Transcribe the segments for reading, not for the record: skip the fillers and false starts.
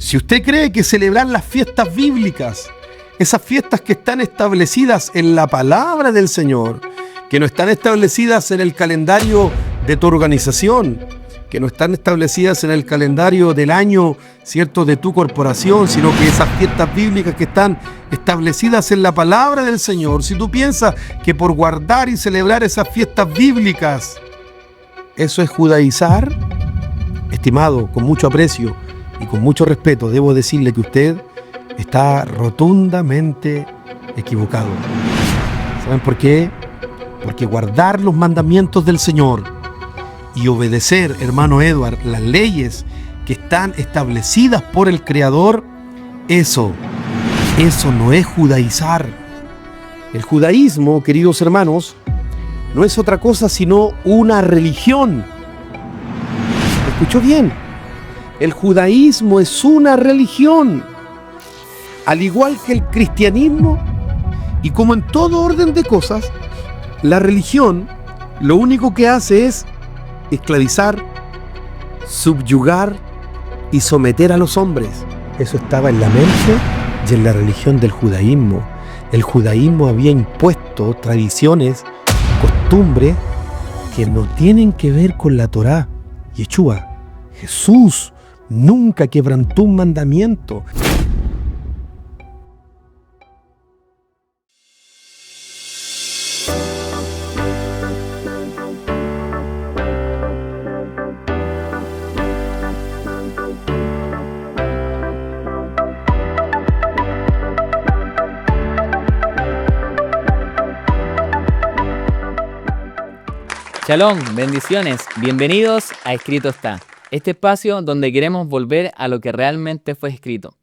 Si usted cree que celebrar las fiestas bíblicas, esas fiestas que están establecidas en la palabra del Señor, que no están establecidas en el calendario de tu organización, que no están establecidas en el calendario del año, ¿cierto?, de tu corporación, sino que esas fiestas bíblicas que están establecidas en la palabra del Señor, si tú piensas que por guardar y celebrar esas fiestas bíblicas, eso es judaizar, estimado, con mucho aprecio y con mucho respeto, debo decirle que usted está rotundamente equivocado. ¿Saben por qué? Porque guardar los mandamientos del Señor y obedecer, hermano Edward, las leyes que están establecidas por el Creador, eso no es judaizar. El judaísmo, queridos hermanos, no es otra cosa sino una religión. ¿Me escuchó bien? El judaísmo es una religión, al igual que el cristianismo, y como en todo orden de cosas, la religión lo único que hace es esclavizar, subyugar y someter a los hombres. Eso estaba en la mente y en la religión del judaísmo. El judaísmo había impuesto tradiciones, costumbres que no tienen que ver con la Torá. Yeshua, Jesús, nunca quebrantó un mandamiento. Shalom, bendiciones, bienvenidos a Escrito Está, este espacio donde queremos volver a lo que realmente fue escrito.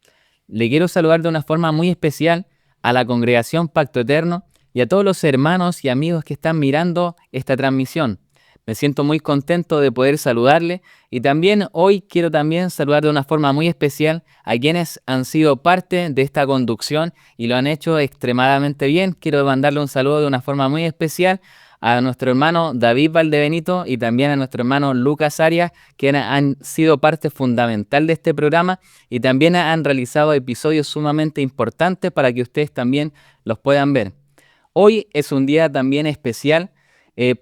Le quiero saludar de una forma muy especial a la congregación Pacto Eterno y a todos los hermanos y amigos que están mirando esta transmisión. Me siento muy contento de poder saludarle y también hoy quiero también saludar de una forma muy especial a quienes han sido parte de esta conducción y lo han hecho extremadamente bien. Quiero mandarle un saludo de una forma muy especial a nuestro hermano David Valdebenito y también a nuestro hermano Lucas Arias, que han sido parte fundamental de este programa y también han realizado episodios sumamente importantes para que ustedes también los puedan ver. Hoy es un día también especial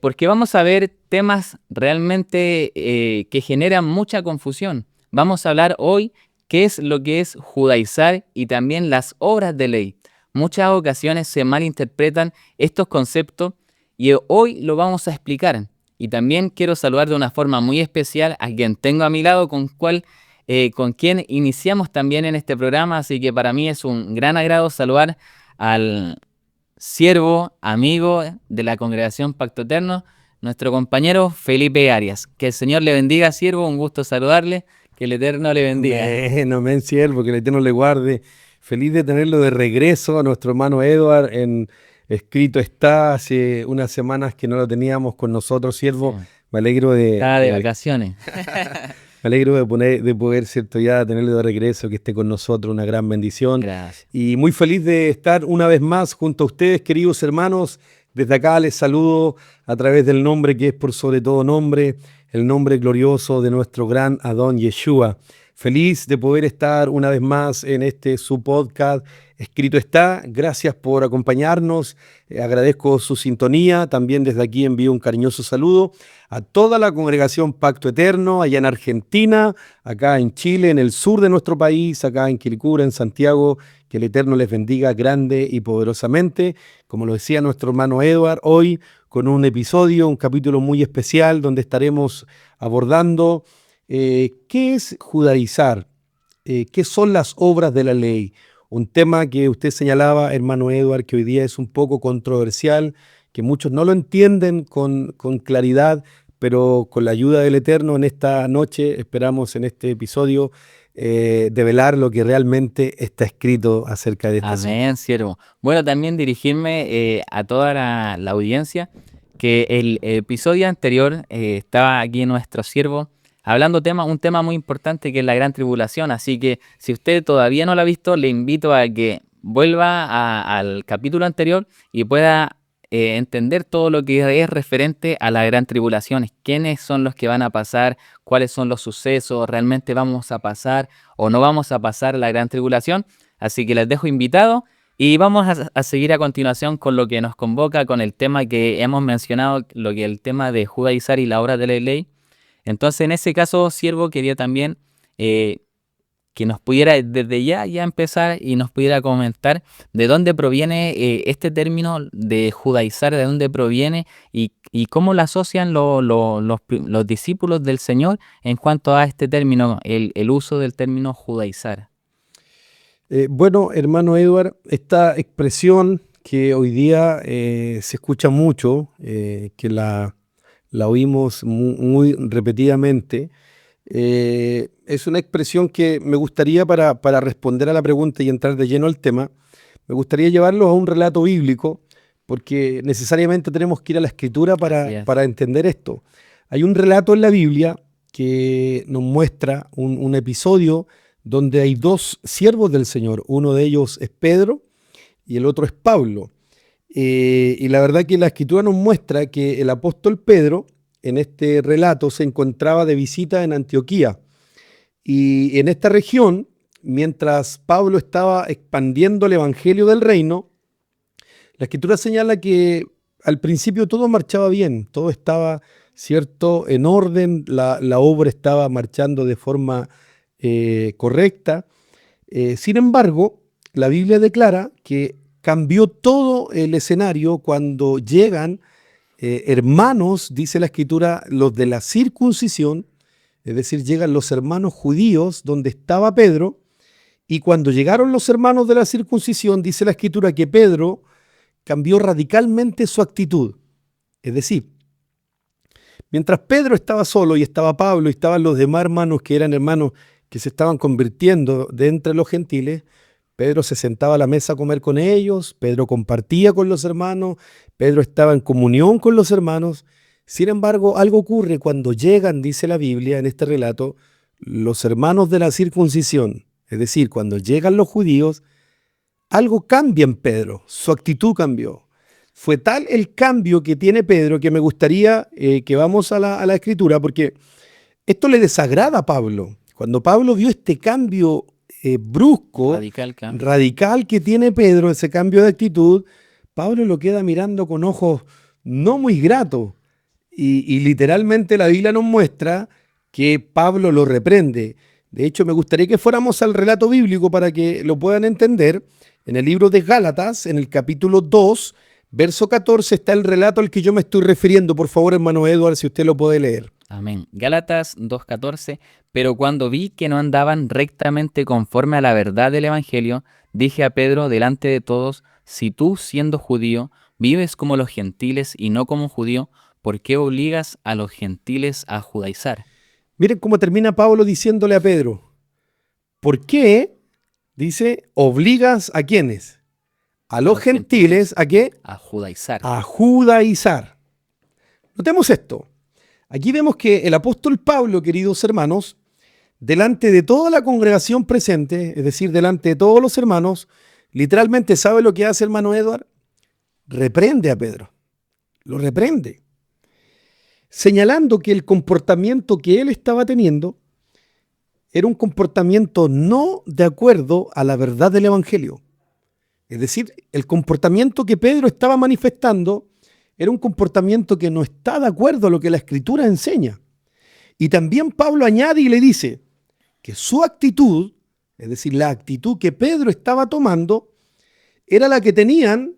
porque vamos a ver temas realmente que generan mucha confusión. Vamos a hablar hoy qué es lo que es judaizar y también las obras de ley. Muchas ocasiones se malinterpretan estos conceptos y hoy lo vamos a explicar. Y también quiero saludar de una forma muy especial a quien tengo a mi lado, con quien iniciamos también en este programa. Así que para mí es un gran agrado saludar al siervo, amigo de la congregación Pacto Eterno, nuestro compañero Felipe Arias. Que el Señor le bendiga, siervo, un gusto saludarle, que el Eterno le bendiga. Bueno, amén, siervo, que el Eterno le guarde. Feliz de tenerlo de regreso a nuestro hermano Edward en Escrito Está. Hace unas semanas que no lo teníamos con nosotros, siervo. Sí. Me alegro de... Estaba de vacaciones. Me alegro de poder, cierto, ya tenerlo de regreso, que esté con nosotros, una gran bendición. Gracias. Y muy feliz de estar una vez más junto a ustedes, queridos hermanos. Desde acá les saludo a través del nombre que es por sobre todo nombre, el nombre glorioso de nuestro gran Adón Yeshua. Feliz de poder estar una vez más en este su podcast Escrito Está. Gracias por acompañarnos. Agradezco su sintonía. También desde aquí envío un cariñoso saludo a toda la congregación Pacto Eterno, allá en Argentina, acá en Chile, en el sur de nuestro país, acá en Quilicura, en Santiago. Que el Eterno les bendiga grande y poderosamente. Como lo decía nuestro hermano Edward, hoy con un episodio, un capítulo muy especial donde estaremos abordando ¿qué es judaizar? ¿Qué son las obras de la ley? Un tema que usted señalaba, hermano Edward, que hoy día es un poco controversial, que muchos no lo entienden con claridad, pero con la ayuda del Eterno en esta noche esperamos en este episodio develar lo que realmente está escrito acerca de este asunto. Amén, siervo. Bueno, también dirigirme a toda la audiencia, que el episodio anterior estaba aquí nuestro siervo hablando un tema muy importante que es la gran tribulación, así que si usted todavía no lo ha visto, le invito a que vuelva al capítulo anterior y pueda entender todo lo que es referente a la gran tribulación, quiénes son los que van a pasar, cuáles son los sucesos, realmente vamos a pasar o no vamos a pasar la gran tribulación. Así que les dejo invitados y vamos a seguir a continuación con lo que nos convoca, con el tema que hemos mencionado, lo que el tema de judaizar y la obra de la ley. Entonces, en ese caso, siervo, quería también que nos pudiera desde ya empezar y nos pudiera comentar de dónde proviene este término de judaizar, de dónde proviene y cómo lo asocian los discípulos del Señor en cuanto a este término, el uso del término judaizar. Bueno, hermano Edward, esta expresión que hoy día se escucha mucho, que la oímos muy repetidamente, es una expresión que me gustaría para responder a la pregunta y entrar de lleno al tema, me gustaría llevarlo a un relato bíblico, porque necesariamente tenemos que ir a la Escritura para entender esto. Hay un relato en la Biblia que nos muestra un episodio donde hay dos siervos del Señor. Uno de ellos es Pedro y el otro es Pablo. Y la verdad que la Escritura nos muestra que el apóstol Pedro, en este relato, se encontraba de visita en Antioquía. Y en esta región, mientras Pablo estaba expandiendo el evangelio del reino, la Escritura señala que al principio todo marchaba bien, todo estaba, ¿cierto?, en orden, la obra estaba marchando de forma correcta. Sin embargo, la Biblia declara que cambió todo el escenario cuando llegan hermanos, dice la Escritura, los de la circuncisión, es decir, llegan los hermanos judíos donde estaba Pedro, y cuando llegaron los hermanos de la circuncisión, dice la Escritura que Pedro cambió radicalmente su actitud. Es decir, mientras Pedro estaba solo y estaba Pablo y estaban los demás hermanos que eran hermanos que se estaban convirtiendo de entre los gentiles, Pedro se sentaba a la mesa a comer con ellos, Pedro compartía con los hermanos, Pedro estaba en comunión con los hermanos. Sin embargo, algo ocurre cuando llegan, dice la Biblia en este relato, los hermanos de la circuncisión. Es decir, cuando llegan los judíos, algo cambia en Pedro, su actitud cambió. Fue tal el cambio que tiene Pedro que me gustaría que vamos a la Escritura, porque esto le desagrada a Pablo. Cuando Pablo vio este cambio brusco, radical que tiene Pedro, ese cambio de actitud, Pablo lo queda mirando con ojos no muy gratos. Y literalmente la Biblia nos muestra que Pablo lo reprende. De hecho, me gustaría que fuéramos al relato bíblico para que lo puedan entender. En el libro de Gálatas, en el capítulo 2, verso 14, está el relato al que yo me estoy refiriendo. Por favor, hermano Edward, si usted lo puede leer. Amén. Gálatas 2:14, pero cuando vi que no andaban rectamente conforme a la verdad del Evangelio, dije a Pedro delante de todos, si tú, siendo judío, vives como los gentiles y no como judío, ¿por qué obligas a los gentiles a judaizar? Miren cómo termina Pablo diciéndole a Pedro, ¿por qué, dice, obligas a quiénes? A los gentiles, ¿a qué? A judaizar. A judaizar. Notemos esto. Aquí vemos que el apóstol Pablo, queridos hermanos, delante de toda la congregación presente, es decir, delante de todos los hermanos, literalmente, ¿sabe lo que hace, hermano Edward? Reprende a Pedro. Lo reprende, señalando que el comportamiento que él estaba teniendo era un comportamiento no de acuerdo a la verdad del Evangelio. Es decir, el comportamiento que Pedro estaba manifestando era un comportamiento que no está de acuerdo a lo que la Escritura enseña. Y también Pablo añade y le dice que su actitud, es decir, la actitud que Pedro estaba tomando, era la que tenían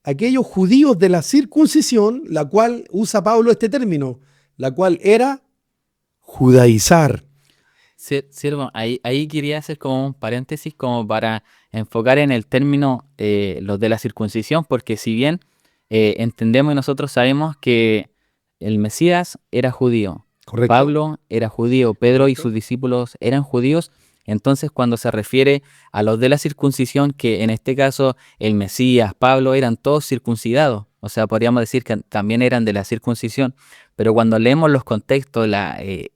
aquellos judíos de la circuncisión, la cual usa Pablo este término, la cual era judaizar. Siervo, ahí quería hacer como un paréntesis como para enfocar en el término los de la circuncisión, porque si bien entendemos y nosotros sabemos que el Mesías era judío, Correcto. Pablo era judío, Pedro y sus discípulos eran judíos, entonces cuando se refiere a los de la circuncisión, que en este caso el Mesías, Pablo, eran todos circuncidados, o sea, podríamos decir que también eran de la circuncisión, pero cuando leemos los contextos,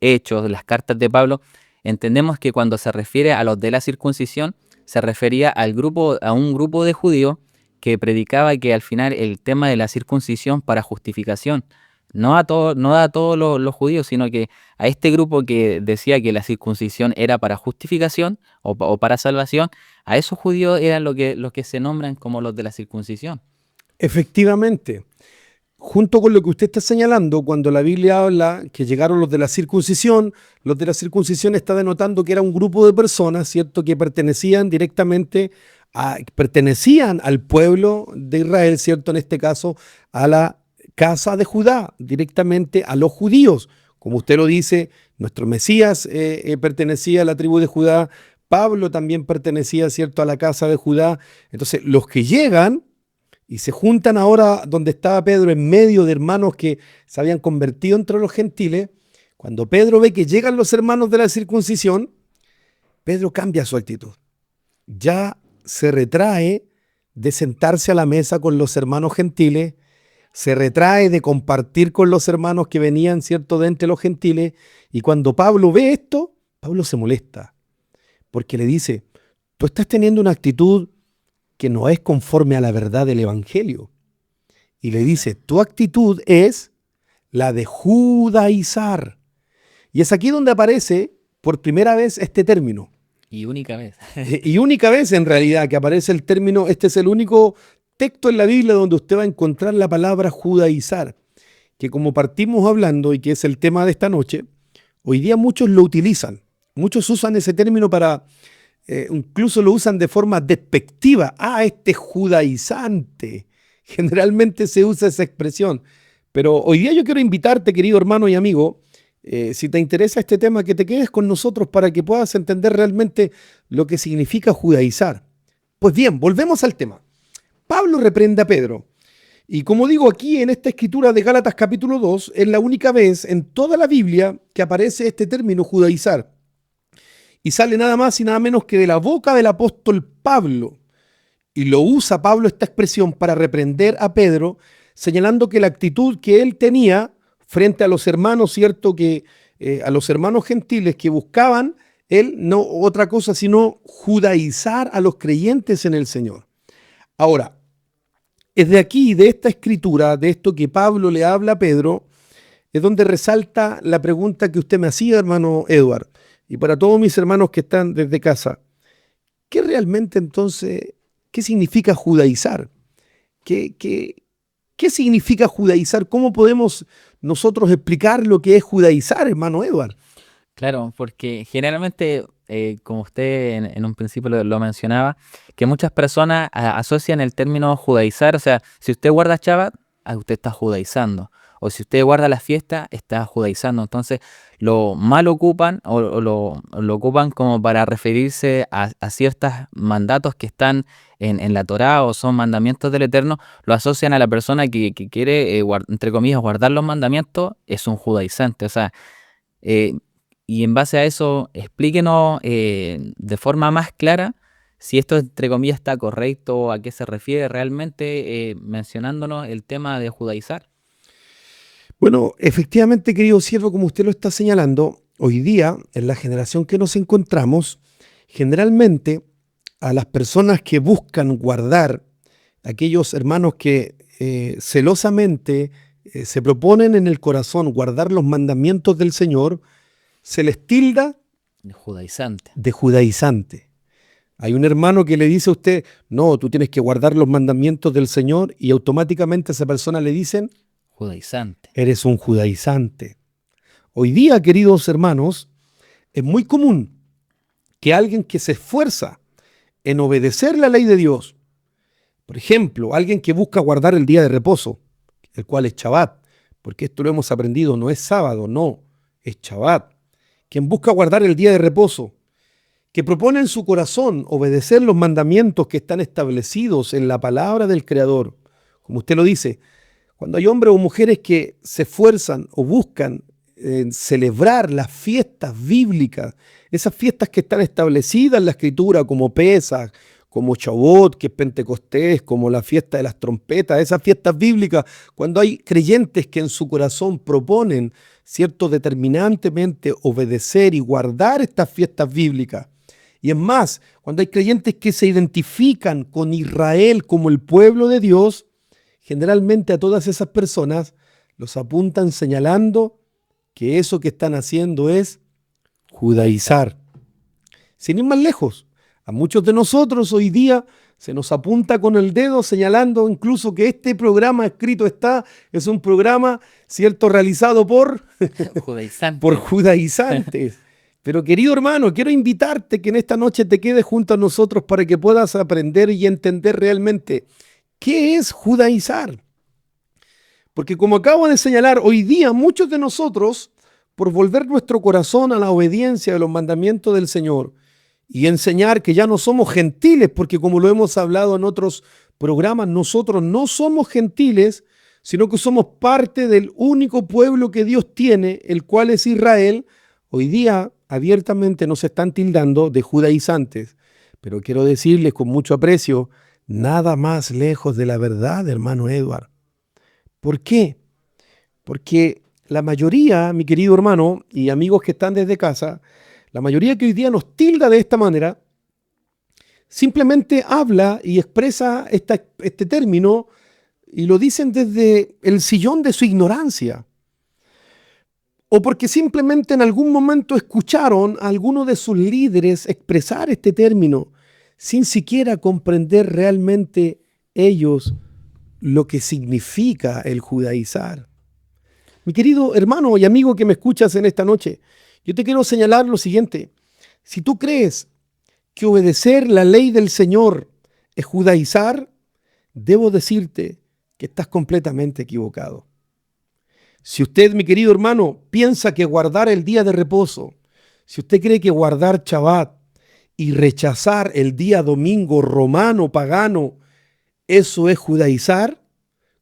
hechos, las cartas de Pablo, entendemos que cuando se refiere a los de la circuncisión, se refería a un grupo de judíos que predicaba que al final el tema de la circuncisión para justificación, no a todos los judíos, sino que a este grupo que decía que la circuncisión era para justificación o para salvación, a esos judíos eran los que se nombran como los de la circuncisión. Efectivamente, junto con lo que usted está señalando, cuando la Biblia habla que llegaron los de la circuncisión está denotando que era un grupo de personas, ¿cierto?, que pertenecían al pueblo de Israel, ¿cierto?, en este caso a la casa de Judá, directamente a los judíos. Como usted lo dice, nuestro Mesías pertenecía a la tribu de Judá, Pablo también pertenecía, ¿cierto?, a la casa de Judá. Entonces, los que llegan y se juntan ahora donde estaba Pedro, en medio de hermanos que se habían convertido entre los gentiles, cuando Pedro ve que llegan los hermanos de la circuncisión, Pedro cambia su actitud. Ya se retrae de sentarse a la mesa con los hermanos gentiles, se retrae de compartir con los hermanos que venían, ¿cierto?, de entre los gentiles, y cuando Pablo ve esto, Pablo se molesta, porque le dice, tú estás teniendo una actitud que no es conforme a la verdad del Evangelio. Y le dice, tu actitud es la de judaizar. Y es aquí donde aparece por primera vez este término. Y única vez. Y única vez en realidad que aparece el término. Este es el único texto en la Biblia donde usted va a encontrar la palabra judaizar, que como partimos hablando y que es el tema de esta noche, hoy día muchos lo utilizan. Muchos usan ese término para... incluso lo usan de forma despectiva. Este judaizante. Generalmente se usa esa expresión. Pero hoy día yo quiero invitarte, querido hermano y amigo, si te interesa este tema, que te quedes con nosotros para que puedas entender realmente lo que significa judaizar. Pues bien, volvemos al tema. Pablo reprende a Pedro. Y como digo, aquí en esta escritura de Gálatas capítulo 2, es la única vez en toda la Biblia que aparece este término judaizar. Y sale nada más y nada menos que de la boca del apóstol Pablo. Y lo usa Pablo esta expresión para reprender a Pedro, señalando que la actitud que él tenía frente a los hermanos, ¿cierto?, a los hermanos gentiles que buscaban, él no otra cosa sino judaizar a los creyentes en el Señor. Ahora, es de aquí, de esta escritura, de esto que Pablo le habla a Pedro, es donde resalta la pregunta que usted me hacía, hermano Edward. Y para todos mis hermanos que están desde casa, ¿qué realmente entonces, qué significa judaizar? ¿Qué significa judaizar? ¿Cómo podemos nosotros explicar lo que es judaizar, hermano Edward? Claro, porque generalmente, como usted en un principio lo mencionaba, que muchas personas asocian el término judaizar, o sea, si usted guarda Shabbat, usted está judaizando. O si usted guarda la fiesta, está judaizando. Entonces, lo mal ocupan o lo ocupan como para referirse a ciertos mandatos que están en la Torá o son mandamientos del Eterno, lo asocian a la persona que quiere, entre comillas, guardar los mandamientos, es un judaizante. O sea, y en base a eso, explíquenos de forma más clara si esto, entre comillas, está correcto o a qué se refiere realmente, mencionándonos el tema de judaizar. Bueno, efectivamente, querido siervo, como usted lo está señalando, hoy día, en la generación que nos encontramos, generalmente a las personas que buscan guardar, aquellos hermanos que celosamente se proponen en el corazón guardar los mandamientos del Señor, se les tilda de judaizante. Hay un hermano que le dice a usted, no, tú tienes que guardar los mandamientos del Señor, y automáticamente a esa persona le dicen, judaizante. Eres un judaizante. Hoy día, queridos hermanos, es muy común que alguien que se esfuerza en obedecer la ley de Dios, por ejemplo, alguien que busca guardar el día de reposo, el cual es Shabbat, porque esto lo hemos aprendido, no es sábado, no, es Shabbat. Quien busca guardar el día de reposo, que propone en su corazón obedecer los mandamientos que están establecidos en la palabra del Creador, como usted lo dice, cuando hay hombres o mujeres que se esfuerzan o buscan celebrar las fiestas bíblicas, esas fiestas que están establecidas en la Escritura, como Pesaj, como Shavuot, que es Pentecostés, como la fiesta de las trompetas, esas fiestas bíblicas, cuando hay creyentes que en su corazón proponen, ¿cierto?, determinantemente obedecer y guardar estas fiestas bíblicas, Y es más, cuando hay creyentes que se identifican con Israel como el pueblo de Dios, generalmente a todas esas personas los apuntan señalando que eso que están haciendo es judaizar. Sin ir más lejos, a muchos de nosotros hoy día se nos apunta con el dedo señalando incluso que este programa Escrito Está es un programa, ¿cierto?, realizado por judaizantes. Pero querido hermano, quiero invitarte que en esta noche te quedes junto a nosotros para que puedas aprender y entender realmente qué es judaizar. Porque como acabo de señalar, hoy día muchos de nosotros, por volver nuestro corazón a la obediencia de los mandamientos del Señor y enseñar que ya no somos gentiles, porque como lo hemos hablado en otros programas, nosotros no somos gentiles, sino que somos parte del único pueblo que Dios tiene, el cual es Israel. Hoy día abiertamente nos están tildando de judaizantes, pero quiero decirles con mucho aprecio, nada más lejos de la verdad, hermano Edward. ¿Por qué? Porque la mayoría, mi querido hermano y amigos que están desde casa, la mayoría que hoy día nos tilda de esta manera, simplemente habla y expresa este término y lo dicen desde el sillón de su ignorancia. O porque simplemente en algún momento escucharon a alguno de sus líderes expresar este término sin siquiera comprender realmente ellos lo que significa el judaizar. Mi querido hermano y amigo que me escuchas en esta noche, yo te quiero señalar lo siguiente. Si tú crees que obedecer la ley del Señor es judaizar, debo decirte que estás completamente equivocado. Si usted, mi querido hermano, piensa que guardar el día de reposo, si usted cree que guardar Shabbat y rechazar el día domingo romano, pagano, eso es judaizar,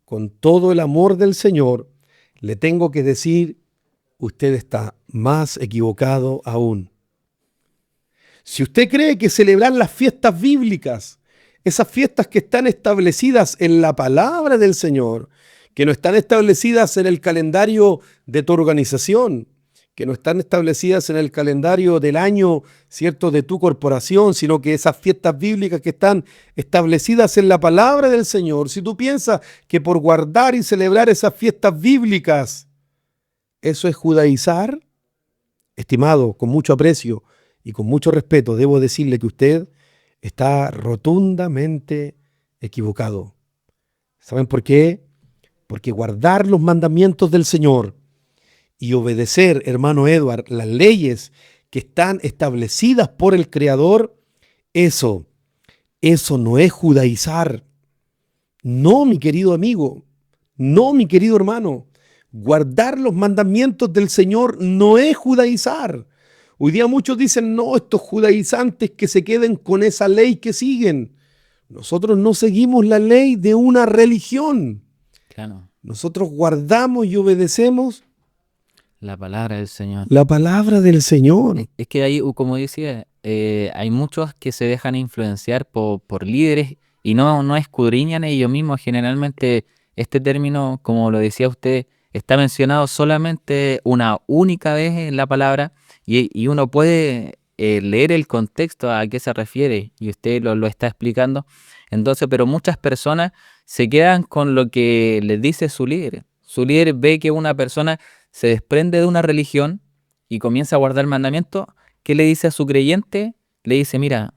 con todo el amor del Señor, le tengo que decir, usted está más equivocado aún. Si usted cree que celebrar las fiestas bíblicas, esas fiestas que están establecidas en la palabra del Señor, que no están establecidas en el calendario de tu organización, que no están establecidas en el calendario del año, ¿cierto?, de tu corporación, sino que esas fiestas bíblicas que están establecidas en la palabra del Señor, si tú piensas que por guardar y celebrar esas fiestas bíblicas, eso es judaizar, estimado, con mucho aprecio y con mucho respeto, debo decirle que usted está rotundamente equivocado. ¿Saben por qué? Porque guardar los mandamientos del Señor y obedecer, hermano Edward, las leyes que están establecidas por el Creador, eso no es judaizar. No, mi querido amigo, no, mi querido hermano. Guardar los mandamientos del Señor no es judaizar. Hoy día muchos dicen, no, estos judaizantes que se queden con esa ley que siguen. Nosotros no seguimos la ley de una religión. Claro. Nosotros guardamos y obedecemos la palabra del Señor. La palabra del Señor. Es que hay, como decía, hay muchos que se dejan influenciar por líderes y no escudriñan ellos mismos. Generalmente este término, como lo decía usted, está mencionado solamente una única vez en la palabra y uno puede leer el contexto a qué se refiere y usted lo está explicando. Entonces, pero muchas personas se quedan con lo que les dice su líder. Su líder ve que una persona se desprende de una religión y comienza a guardar mandamientos. ¿Qué le dice a su creyente? Le dice, mira,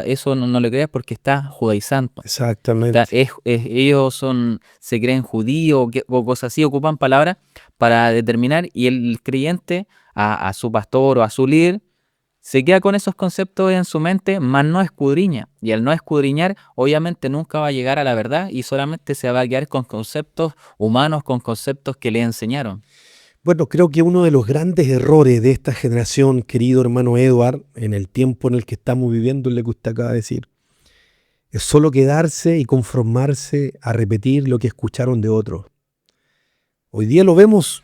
eso no le creas porque está judaizando. Exactamente. Ellos se creen judíos o cosas así, ocupan palabras para determinar y el creyente a su pastor o a su líder se queda con esos conceptos en su mente, mas no escudriña. Y al no escudriñar, obviamente nunca va a llegar a la verdad y solamente se va a quedar con conceptos humanos, con conceptos que le enseñaron. Bueno, creo que uno de los grandes errores de esta generación, querido hermano Edward, en el tiempo en el que estamos viviendo, es lo que usted acaba de decir, es solo quedarse y conformarse a repetir lo que escucharon de otros. Hoy día lo vemos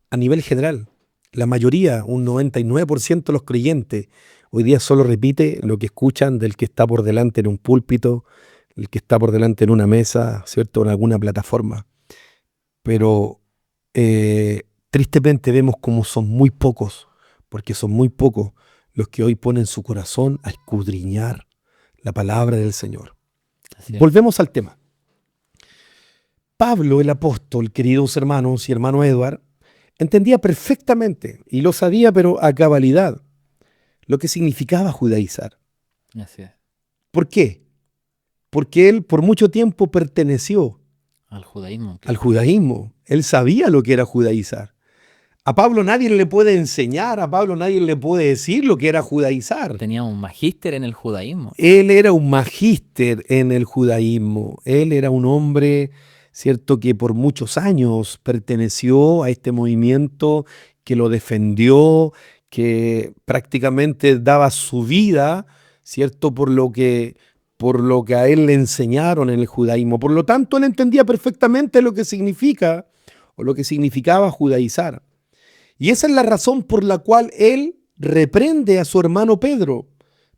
a nivel general. La mayoría, un 99% de los creyentes, hoy día solo repite lo que escuchan del que está por delante en un púlpito, el que está por delante en una mesa, ¿cierto?, en alguna plataforma. Pero tristemente vemos como son muy pocos, porque son muy pocos los que hoy ponen su corazón a escudriñar la palabra del Señor. Así es. Volvemos al tema. Pablo, el apóstol, queridos hermanos y hermano Edward, entendía perfectamente, y lo sabía pero a cabalidad, lo que significaba judaizar. Así es. ¿Por qué? Porque él por mucho tiempo perteneció Al judaísmo. al judaísmo. Él sabía lo que era judaizar. A Pablo nadie le puede enseñar, a Pablo nadie le puede decir lo que era judaizar. Tenía un magíster en el judaísmo. Él era un magíster en el judaísmo. Él era un hombre, cierto, que por muchos años perteneció a este movimiento, que lo defendió, que prácticamente daba su vida, cierto, por lo que a él le enseñaron en el judaísmo. Por lo tanto, él entendía perfectamente lo que significa o lo que significaba judaizar. Y esa es la razón por la cual él reprende a su hermano Pedro,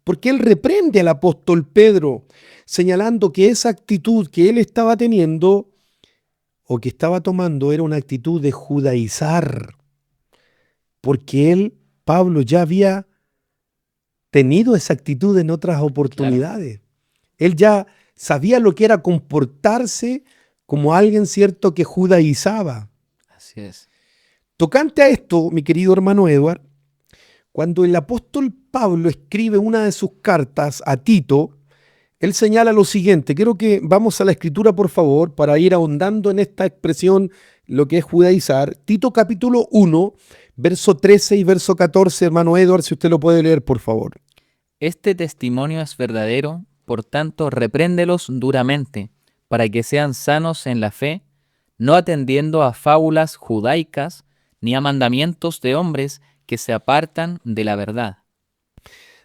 porque él reprende al apóstol Pedro, señalando que esa actitud que él estaba teniendo o que estaba tomando era una actitud de judaizar, porque él, Pablo, ya había tenido esa actitud en otras oportunidades. Claro. Él ya sabía lo que era comportarse como alguien, cierto, que judaizaba. Así es. Tocante a esto, mi querido hermano Edward, cuando el apóstol Pablo escribe una de sus cartas a Tito, él señala lo siguiente. Quiero que vamos a la escritura, por favor, para ir ahondando en esta expresión, lo que es judaizar. Tito capítulo 1, verso 13 y verso 14, hermano Edward, si usted lo puede leer, por favor. Este testimonio es verdadero, por tanto, repréndelos duramente, para que sean sanos en la fe, no atendiendo a fábulas judaicas, ni a mandamientos de hombres que se apartan de la verdad.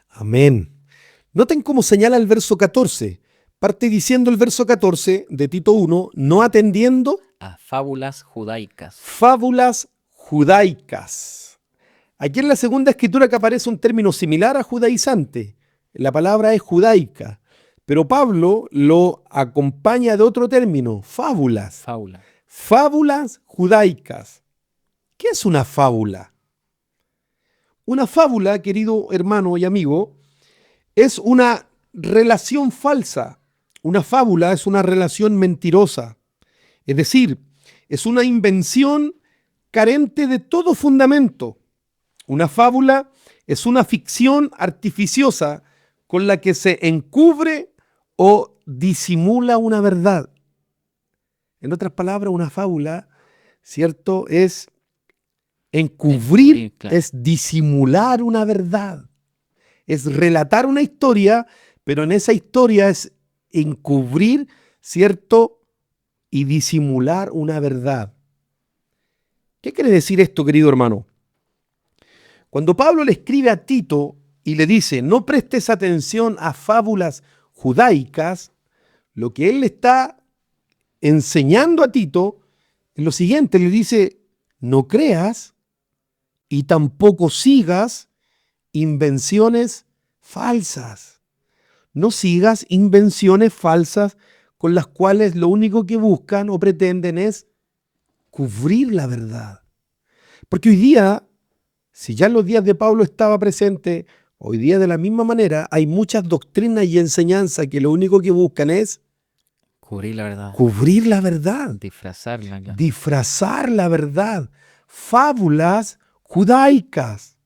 Amén. Noten cómo señala el verso 14. Parte diciendo el verso 14 de Tito 1, no atendiendo a fábulas judaicas. Fábulas judaicas. Aquí en la segunda escritura que aparece un término similar a judaizante. La palabra es judaica. Pero Pablo lo acompaña de otro término, fábulas. Fábula. Fábulas judaicas. ¿Qué es una fábula? Una fábula, querido hermano y amigo, es una relación falsa. Una fábula es una relación mentirosa. Es decir, es una invención carente de todo fundamento. Una fábula es una ficción artificiosa con la que se encubre o disimula una verdad. En otras palabras, una fábula, ¿cierto?, es encubrir, claro, es disimular una verdad, es relatar una historia, pero en esa historia es encubrir, ¿cierto?, y disimular una verdad. ¿Qué quiere decir esto, querido hermano? Cuando Pablo le escribe a Tito y le dice, no prestes atención a fábulas judaicas, lo que él le está enseñando a Tito es lo siguiente, le dice, no creas y tampoco sigas invenciones falsas. No sigas invenciones falsas con las cuales lo único que buscan o pretenden es cubrir la verdad. Porque hoy día, si ya en los días de Pablo estaba presente, hoy día de la misma manera hay muchas doctrinas y enseñanzas que lo único que buscan es cubrir la verdad. Cubrir la verdad. Disfrazarla. Claro. Disfrazar la verdad. Fábulas judaicas.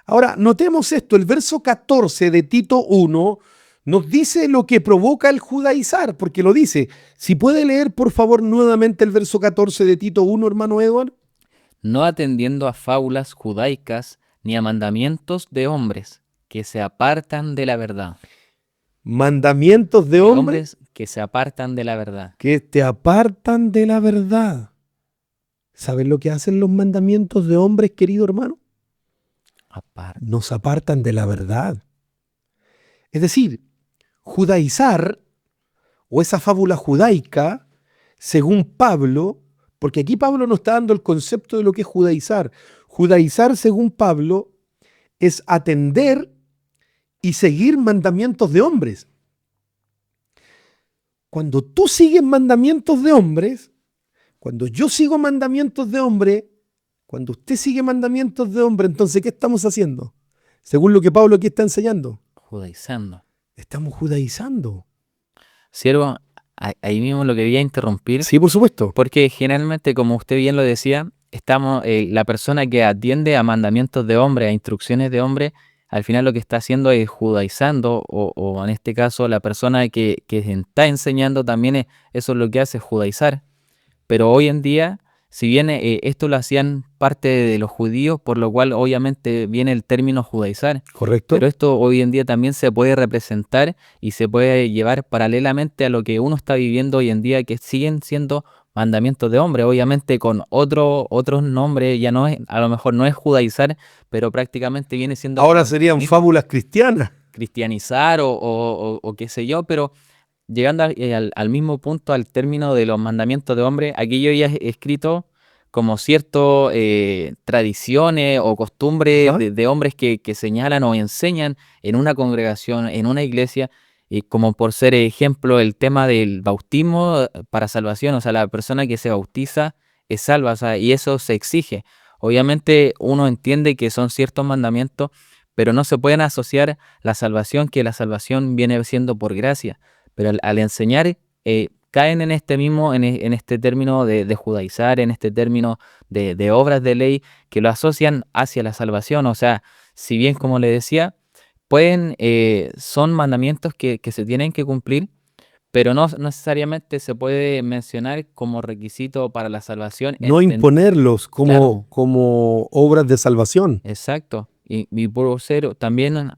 Ahora, notemos esto, el verso 14 de Tito 1 nos dice lo que provoca el judaizar, porque lo dice. Si puede leer, por favor, nuevamente el verso 14 de Tito 1, hermano Edward. No atendiendo a fábulas judaicas ni a mandamientos de hombres que se apartan de la verdad. Mandamientos de hombres que se apartan de la verdad. Que te apartan de la verdad. ¿Saben lo que hacen los mandamientos de hombres, querido hermano? Nos apartan de la verdad. Es decir, judaizar o esa fábula judaica, según Pablo, porque aquí Pablo nos está dando el concepto de lo que es judaizar. Judaizar, según Pablo, es atender y seguir mandamientos de hombres. Cuando tú sigues mandamientos de hombres, cuando yo sigo mandamientos de hombre, cuando usted sigue mandamientos de hombre, entonces, ¿qué estamos haciendo? según lo que Pablo aquí está enseñando. Judaizando. Estamos judaizando. Siervo, ahí mismo lo quería interrumpir, Sí, por supuesto. porque generalmente, como usted bien lo decía, la persona que atiende a mandamientos de hombre, a instrucciones de hombre, al final lo que está haciendo es judaizando, o en este caso la persona que está enseñando también eso es lo que hace, judaizar. Pero hoy en día, si bien esto lo hacían parte de los judíos, por lo cual obviamente viene el término judaizar, ¿Correcto? pero esto hoy en día también se puede representar y se puede llevar paralelamente a lo que uno está viviendo hoy en día, que siguen siendo mandamientos de hombre, obviamente con otros nombres, ya no es, a lo mejor no es judaizar, pero prácticamente viene siendo Ahora como serían fábulas cristianas. cristianizar o qué sé yo, pero llegando al mismo punto, al término de los mandamientos de hombre, aquí yo ya he escrito como ciertas tradiciones o costumbres Ajá. de hombres que señalan o enseñan en una congregación, en una iglesia, y como por ser ejemplo el tema del bautismo para salvación, o sea, la persona que se bautiza es salva, o sea, y eso se exige. Obviamente uno entiende que son ciertos mandamientos, pero no se pueden asociar la salvación, que la salvación viene siendo por gracia. Pero al enseñar, caen en este mismo, en este término de judaizar, en este término de obras de ley, que lo asocian hacia la salvación. O sea, si bien, como le decía, son mandamientos que se tienen que cumplir, pero no necesariamente se puede mencionar como requisito para la salvación. No imponerlos Claro, como obras de salvación. exacto. Y por ser también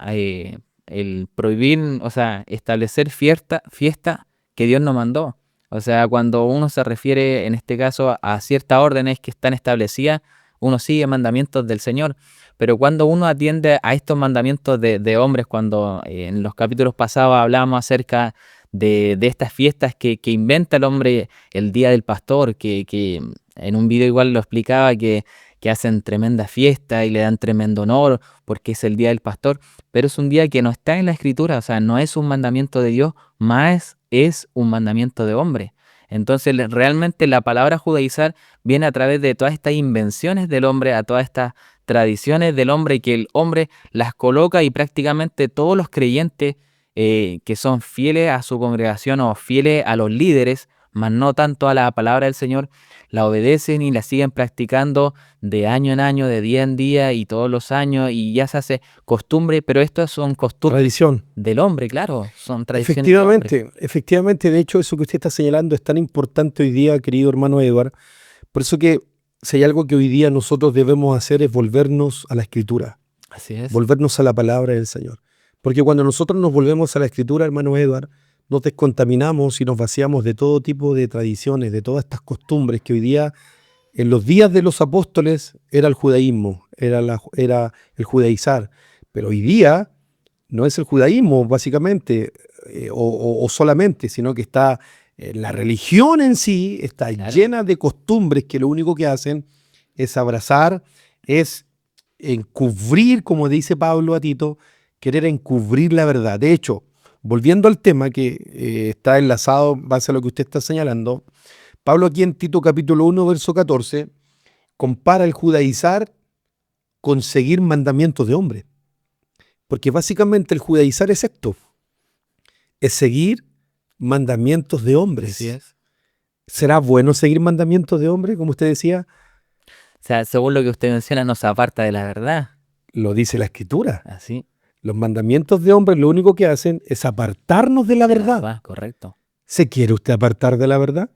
el prohibir, o sea, establecer fiesta que Dios nos mandó. O sea, cuando uno se refiere, en este caso, a ciertas órdenes que están establecidas, uno sigue mandamientos del Señor. Pero cuando uno atiende a estos mandamientos de hombres, cuando en los capítulos pasados hablábamos acerca de estas fiestas que inventa el hombre, el Día del Pastor, que en un video igual lo explicaba, que hacen tremenda fiesta y le dan tremendo honor porque es el día del pastor, pero es un día que no está en la escritura, o sea, no es un mandamiento de Dios, más es un mandamiento de hombre. Entonces, realmente la palabra judaizar viene a través de todas estas invenciones del hombre, a todas estas tradiciones del hombre, que el hombre las coloca y prácticamente todos los creyentes que son fieles a su congregación o fieles a los líderes, más no tanto a la palabra del Señor, la obedecen y la siguen practicando de año en año, de día en día y todos los años, y ya se hace costumbre, pero estas son costumbres Tradición. del hombre, claro, son tradiciones del hombre. Efectivamente, de hecho, eso que usted está señalando es tan importante hoy día, querido hermano Edward. Por eso que si hay algo que hoy día nosotros debemos hacer es volvernos a la Escritura, Así es. volvernos a la palabra del Señor. Porque cuando nosotros nos volvemos a la Escritura, hermano Edward, nos descontaminamos y nos vaciamos de todo tipo de tradiciones, de todas estas costumbres que hoy día, en los días de los apóstoles, era el judaísmo, era el judaizar. Pero hoy día no es el judaísmo, básicamente, o solamente, sino que está la religión en sí, está Claro. llena de costumbres que lo único que hacen es abrazar, es encubrir, como dice Pablo a Tito, querer encubrir la verdad. De hecho, volviendo al tema que está enlazado en base a lo que usted está señalando, Pablo aquí en Tito capítulo 1, verso 14, compara el judaizar con seguir mandamientos de hombre. Porque básicamente el judaizar es esto, es seguir mandamientos de hombres. Así es. ¿Será bueno seguir mandamientos de hombres, como usted decía? O sea, según lo que usted menciona, no se aparta de la verdad. Lo dice la Escritura. Así. Los mandamientos de hombres lo único que hacen es apartarnos de la verdad. Correcto. ¿Se quiere usted apartar de la verdad?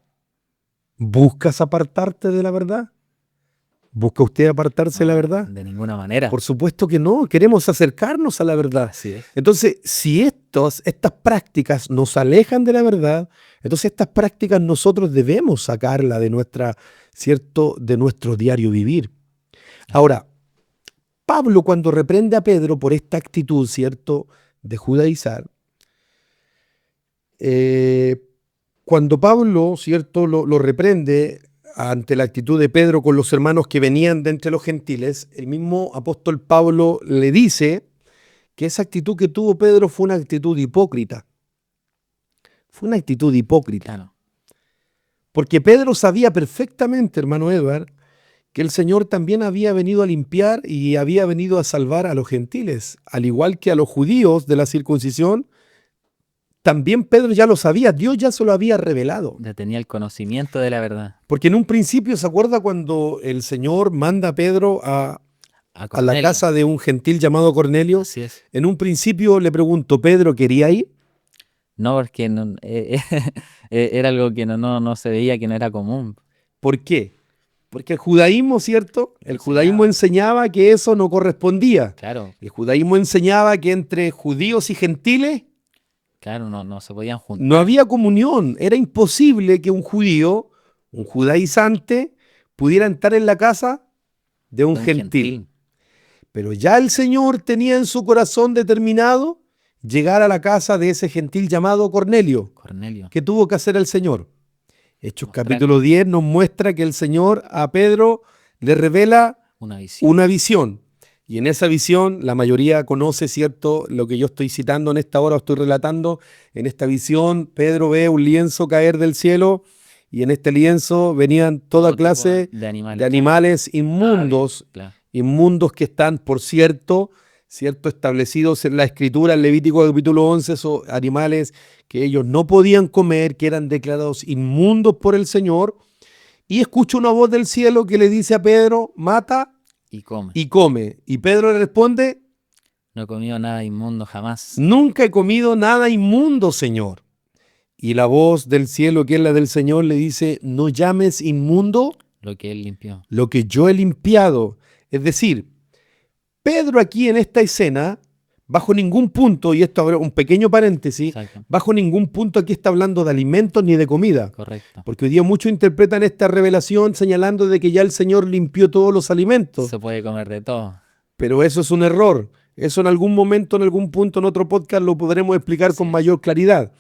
¿Buscas apartarte de la verdad? ¿Busca usted apartarse de la verdad? De ninguna manera. Por supuesto que no, queremos acercarnos a la verdad. Así es. Entonces, si estas prácticas nos alejan de la verdad, entonces estas prácticas nosotros debemos sacarlas de de nuestro diario vivir. Ahora, Pablo cuando reprende a Pedro por esta actitud, ¿cierto?, de judaizar, cuando Pablo, ¿cierto?, lo reprende ante la actitud de Pedro con los hermanos que venían de entre los gentiles, el mismo apóstol Pablo le dice que esa actitud que tuvo Pedro fue una actitud hipócrita. Fue una actitud hipócrita. Claro. Porque Pedro sabía perfectamente, hermano Edward, que el Señor también había venido a limpiar y había venido a salvar a los gentiles, al igual que a los judíos de la circuncisión. También Pedro ya lo sabía, Dios ya se lo había revelado. Ya tenía el conocimiento de la verdad. Porque en un principio, ¿se acuerda cuando el Señor manda a Pedro a la Cornelio. casa de un gentil llamado Cornelio? Así es. En un principio le pregunto, ¿Pedro quería ir? No, porque no, era algo que no se veía, que no era común. ¿Por qué? Porque el judaísmo, ¿cierto? El Enseñaba. judaísmo enseñaba que eso no correspondía. Claro, El judaísmo enseñaba que entre judíos y gentiles claro, no se podían juntar. no había comunión. Era imposible que un judío, un judaizante, pudiera entrar en la casa de un gentil. Pero ya el Señor tenía en su corazón determinado llegar a la casa de ese gentil llamado Cornelio. Cornelio. ¿Qué tuvo que hacer el Señor? Hechos Mostrar. capítulo 10 nos muestra que el Señor a Pedro le revela Una visión. una visión. Y en esa visión la mayoría conoce, ¿cierto?, lo que yo estoy citando en esta hora, estoy relatando. En esta visión Pedro ve un lienzo caer del cielo y en este lienzo venían toda Todo clase tipo de animales. de animales inmundos, Claro. inmundos que están, por cierto, establecidos en la Escritura, en Levítico capítulo 11, son animales que ellos no podían comer, que eran declarados inmundos por el Señor. Y escucha una voz del cielo que le dice a Pedro, mata Y come. y come. Y Pedro le responde, No he comido nada inmundo jamás. nunca he comido nada inmundo, Señor. Y la voz del cielo, que es la del Señor, le dice, no llames inmundo Lo que él limpió. lo que yo he limpiado. Es decir, Pedro aquí en esta escena, bajo ningún punto, y esto abre un pequeño paréntesis, Exacto. bajo ningún punto aquí está hablando de alimentos ni de comida. Correcto. Porque hoy día muchos interpretan esta revelación señalando de que ya el Señor limpió todos los alimentos. Se puede comer de todo. Pero eso es un error. Eso en algún momento, en algún punto, en otro podcast lo podremos explicar con mayor claridad.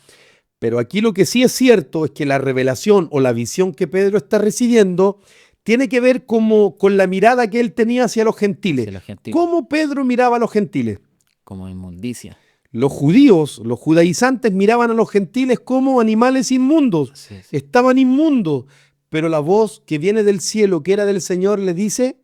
Pero aquí lo que sí es cierto es que la revelación o la visión que Pedro está recibiendo tiene que ver con la mirada que él tenía hacia los gentiles. Sí, los gentiles. ¿Cómo Pedro miraba a los gentiles? Como inmundicia. Los judíos, los judaizantes miraban a los gentiles como animales inmundos. Así es. Estaban inmundos. Pero la voz que viene del cielo, que era del Señor, le dice,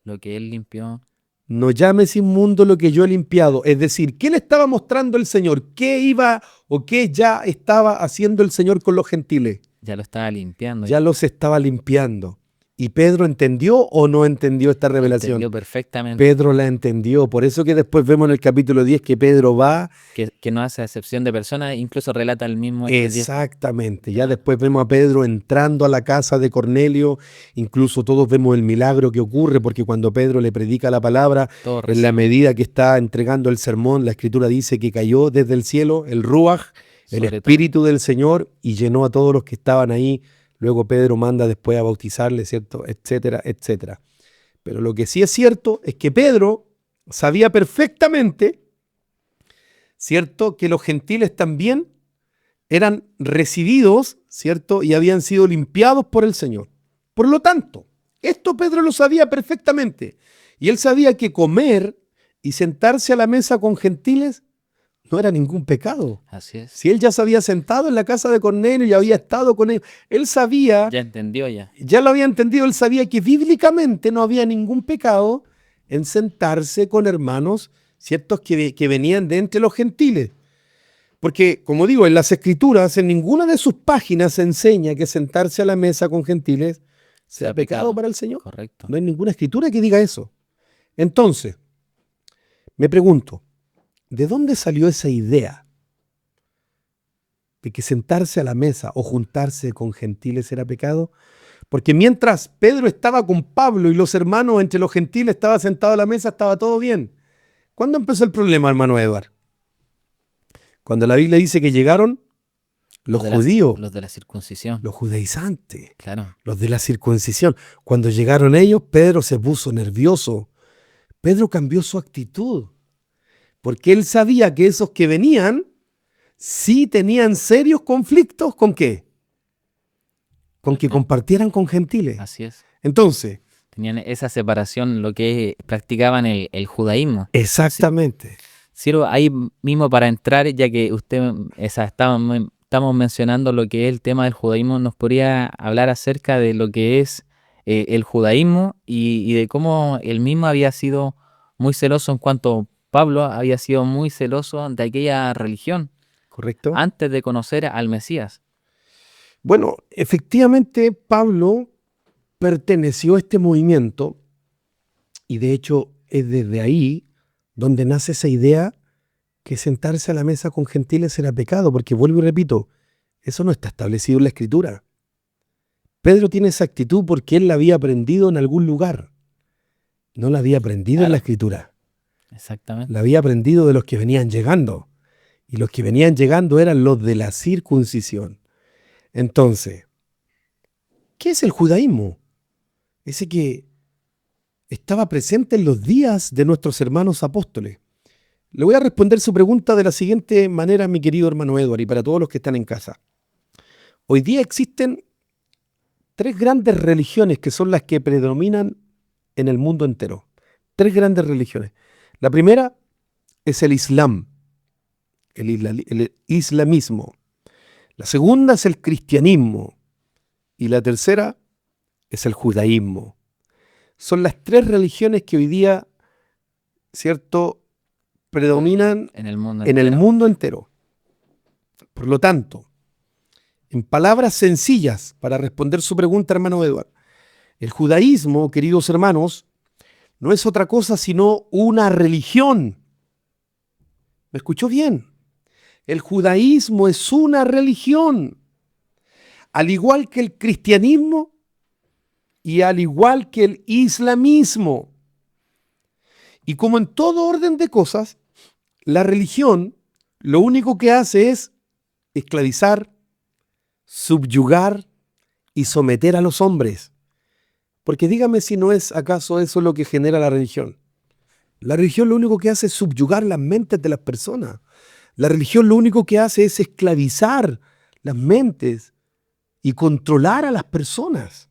Lo que él limpió. no llames inmundo lo que yo he limpiado. Es decir, ¿qué le estaba mostrando el Señor? ¿Qué iba o qué ya estaba haciendo el Señor con los gentiles? Ya lo estaba limpiando. Ya los estaba limpiando. ¿Y Pedro entendió o no entendió esta revelación? Entendió perfectamente. Pedro la entendió. Por eso que después vemos en el capítulo 10 que Pedro va. Que no hace excepción de personas, incluso relata el mismo hecho de 10. Exactamente. Ya después vemos a Pedro entrando a la casa de Cornelio. Incluso todos vemos el milagro que ocurre, porque cuando Pedro le predica la palabra, Todo en la recibe medida que está entregando el sermón, la Escritura dice que cayó desde el cielo el Ruaj, el sobre todo. Espíritu del Señor, y llenó a todos los que estaban ahí. Luego Pedro manda después a bautizarle, ¿cierto? Etcétera, etcétera. Pero lo que sí es cierto es que Pedro sabía perfectamente, ¿cierto?, que los gentiles también eran recibidos, ¿cierto?, y habían sido limpiados por el Señor. Por lo tanto, esto Pedro lo sabía perfectamente. Y él sabía que comer y sentarse a la mesa con gentiles no era ningún pecado. Así es. Si él ya se había sentado en la casa de Cornelio y había estado con él, él sabía, Ya entendió ya. ya lo había entendido, él sabía que bíblicamente no había ningún pecado en sentarse con hermanos, ciertos que venían de entre los gentiles. Porque, como digo, en las Escrituras, en ninguna de sus páginas se enseña que sentarse a la mesa con gentiles sea pecado para el Señor. Correcto. No hay ninguna escritura que diga eso. Entonces, me pregunto, ¿de dónde salió esa idea de que sentarse a la mesa o juntarse con gentiles era pecado? Porque mientras Pedro estaba con Pablo y los hermanos entre los gentiles estaban sentados a la mesa, estaba todo bien. ¿Cuándo empezó el problema, hermano Edward? Cuando la Biblia dice que llegaron los judíos, Los de la circuncisión. los judaizantes, Claro. los de la circuncisión. Cuando llegaron ellos, Pedro se puso nervioso. Pedro cambió su actitud, porque él sabía que esos que venían sí tenían serios conflictos ¿con qué? Con que compartieran con gentiles. Así es. Entonces, Tenían esa separación, lo que practicaban el judaísmo. exactamente. Ciro, ahí mismo para entrar, ya que estamos mencionando lo que es el tema del judaísmo, ¿nos podría hablar acerca de lo que es el judaísmo y de cómo él mismo había sido muy celoso en cuanto Pablo había sido muy celoso de aquella religión ¿Correcto? antes de conocer al Mesías. Bueno, efectivamente Pablo perteneció a este movimiento y de hecho es desde ahí donde nace esa idea que sentarse a la mesa con gentiles era pecado, porque vuelvo y repito, eso no está establecido en la Escritura. Pedro tiene esa actitud porque él la había aprendido en algún lugar, no la había aprendido en la Claro. Escritura, Exactamente. la había aprendido de los que venían llegando, y los que venían llegando eran los de la circuncisión. Entonces, ¿qué es el judaísmo? Ese que estaba presente en los días de nuestros hermanos apóstoles. Le voy a responder su pregunta de la siguiente manera, mi querido hermano Edward, y para todos los que están en casa. Hoy día existen tres grandes religiones que son las que predominan en el mundo entero. Tres grandes religiones. La primera es el Islam, el islamismo. La segunda es el cristianismo. Y la tercera es el judaísmo. Son las tres religiones que hoy día, ¿cierto?, predominan En el mundo en el entero. mundo entero. Por lo tanto, en palabras sencillas, para responder su pregunta, hermano Edward, el judaísmo, queridos hermanos, no es otra cosa sino una religión. ¿Me escuchó bien? El judaísmo es una religión, al igual que el cristianismo y al igual que el islamismo. Y como en todo orden de cosas, la religión lo único que hace es esclavizar, subyugar y someter a los hombres. Porque dígame si no es acaso eso lo que genera la religión. La religión lo único que hace es subyugar las mentes de las personas. La religión lo único que hace es esclavizar las mentes y controlar a las personas.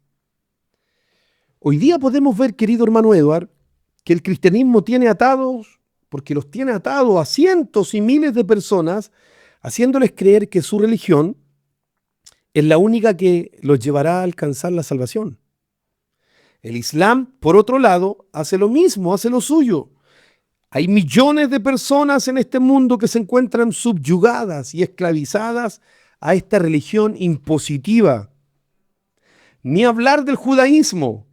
Hoy día podemos ver, querido hermano Edward, que el cristianismo tiene atados, porque los tiene atados a cientos y miles de personas, haciéndoles creer que su religión es la única que los llevará a alcanzar la salvación. El Islam, por otro lado, hace lo mismo, hace lo suyo. Hay millones de personas en este mundo que se encuentran subyugadas y esclavizadas a esta religión impositiva. Ni hablar del judaísmo,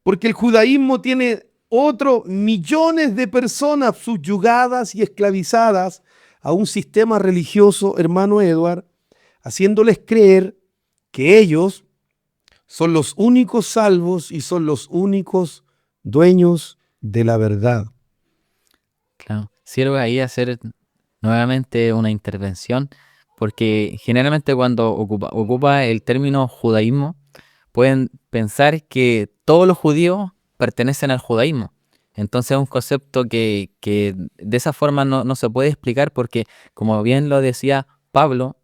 porque el judaísmo tiene otros millones de personas subyugadas y esclavizadas a un sistema religioso, hermano Edward, haciéndoles creer que ellos son los únicos salvos y son los únicos dueños de la verdad. Claro. Sirve ahí hacer nuevamente una intervención, porque generalmente cuando ocupa el término judaísmo, pueden pensar que todos los judíos pertenecen al judaísmo. Entonces es un concepto que de esa forma no se puede explicar porque, como bien lo decía Pablo,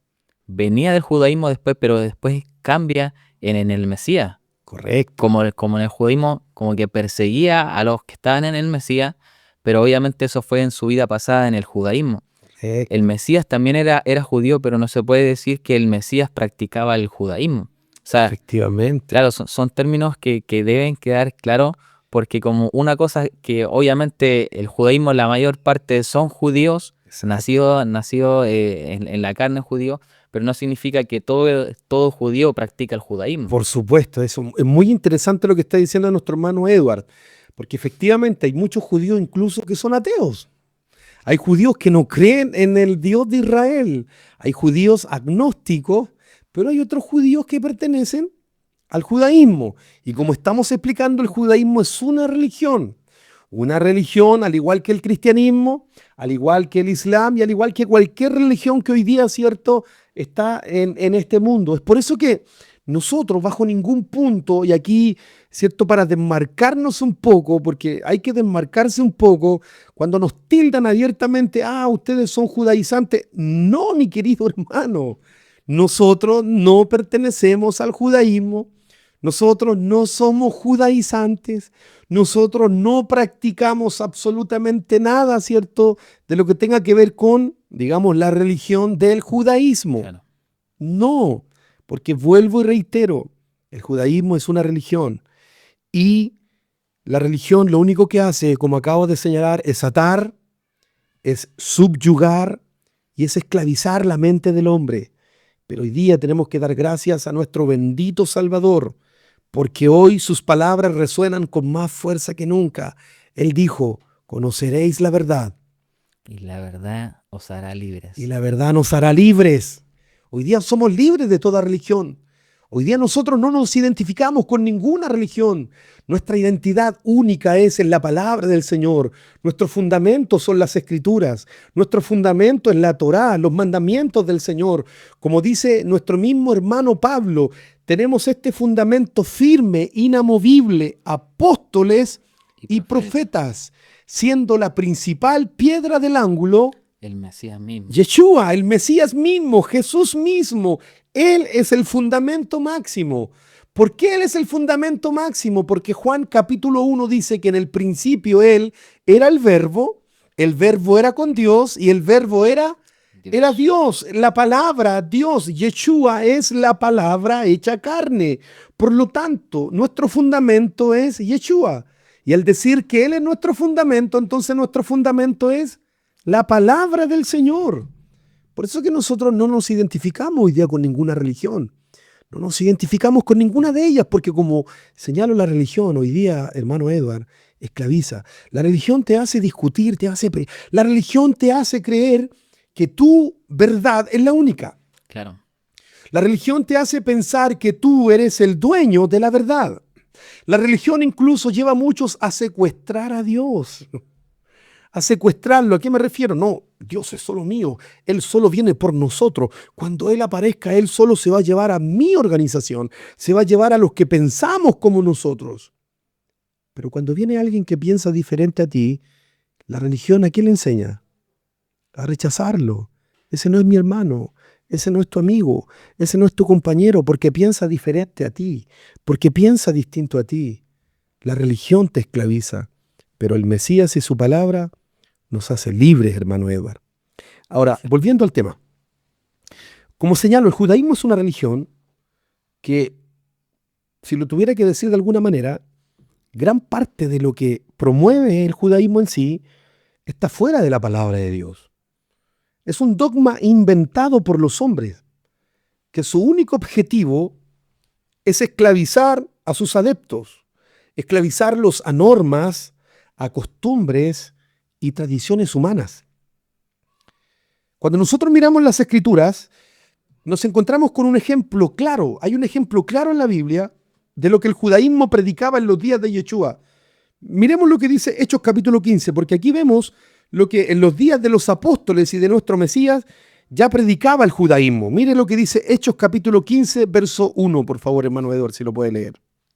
venía del judaísmo después, pero después cambia en el Mesías. Correcto. Como en el judaísmo, como que perseguía a los que estaban en el Mesías, pero obviamente eso fue en su vida pasada en el judaísmo. El Mesías también era judío, pero no se puede decir que el Mesías practicaba el judaísmo. O sea, Efectivamente. claro, son términos que deben quedar claros, porque como una cosa que obviamente el judaísmo, la mayor parte son judíos, nacido en la carne judío, pero no significa que todo judío practica el judaísmo. Por supuesto, eso es muy interesante lo que está diciendo nuestro hermano Edward, porque efectivamente hay muchos judíos incluso que son ateos. Hay judíos que no creen en el Dios de Israel. Hay judíos agnósticos, pero hay otros judíos que pertenecen al judaísmo. Y como estamos explicando, el judaísmo es una religión. Una religión, al igual que el cristianismo, al igual que el islam y al igual que cualquier religión que hoy día, ¿cierto?, está en este mundo. Es por eso que nosotros, bajo ningún punto, y aquí, ¿cierto?, para desmarcarnos un poco, porque hay que desmarcarse un poco, cuando nos tildan abiertamente, ustedes son judaizantes. No, mi querido hermano, nosotros no pertenecemos al judaísmo, nosotros no somos judaizantes, nosotros no practicamos absolutamente nada, ¿cierto?, de lo que tenga que ver con, digamos, la religión del judaísmo. Claro. No, porque vuelvo y reitero, El judaísmo es una religión y la religión lo único que hace, como acabo de señalar, es atar, es subyugar y es esclavizar la mente del hombre. Pero hoy día tenemos que dar gracias a nuestro bendito Salvador, porque hoy sus palabras resuenan con más fuerza que nunca. Él dijo, conoceréis la verdad. Y la verdad os hará libres. Y la verdad nos hará libres. Hoy día somos libres de toda religión. Hoy día nosotros no nos identificamos con ninguna religión. Nuestra identidad única es en la palabra del Señor. Nuestros fundamentos son las Escrituras. Nuestro fundamento es la Torá, los mandamientos del Señor. Como dice nuestro mismo hermano Pablo, tenemos este fundamento firme, inamovible, apóstoles y profetas, siendo la principal piedra del ángulo el Mesías mismo. Yeshua, el Mesías mismo, Jesús mismo. Él es el fundamento máximo. ¿Por qué Él es el fundamento máximo? Porque Juan capítulo 1 dice que en el principio Él era el verbo era con Dios y el verbo era Dios. La palabra Dios, Yeshua, es la palabra hecha carne. Por lo tanto, nuestro fundamento es Yeshua. Y al decir que Él es nuestro fundamento, entonces nuestro fundamento es la palabra del Señor. Por eso que nosotros no nos identificamos hoy día con ninguna religión. No nos identificamos con ninguna de ellas, porque como señalo, la religión hoy día, hermano Edward, esclaviza. La religión te hace discutir, la religión te hace creer que tu verdad es la única. Claro. La religión te hace pensar que tú eres el dueño de la verdad. La religión incluso lleva a muchos a secuestrar a Dios. A secuestrarlo. ¿A qué me refiero? No, Dios es solo mío. Él solo viene por nosotros. Cuando Él aparezca, Él solo se va a llevar a mi organización. Se va a llevar a los que pensamos como nosotros. Pero cuando viene alguien que piensa diferente a ti, la religión, ¿a qué le enseña? A rechazarlo. Ese no es mi hermano. Ese no es tu amigo. Ese no es tu compañero porque piensa diferente a ti. Porque piensa distinto a ti. La religión te esclaviza. Pero el Mesías y su palabra nos hace libres, hermano Edward. Ahora, volviendo al tema. Como señalo, el judaísmo es una religión que, si lo tuviera que decir de alguna manera, gran parte de lo que promueve el judaísmo en sí está fuera de la palabra de Dios. Es un dogma inventado por los hombres, que su único objetivo es esclavizar a sus adeptos, esclavizarlos a normas, a costumbres y tradiciones humanas. Cuando nosotros miramos las Escrituras, nos encontramos con un ejemplo claro. Hay un ejemplo claro en la Biblia de lo que el judaísmo predicaba en los días de Yeshua. Miremos lo que dice Hechos capítulo 15, porque aquí vemos lo que en los días de los apóstoles y de nuestro Mesías ya predicaba el judaísmo. Mire lo que dice Hechos capítulo 15, verso 1, por favor, hermano Edward, si lo puede leer.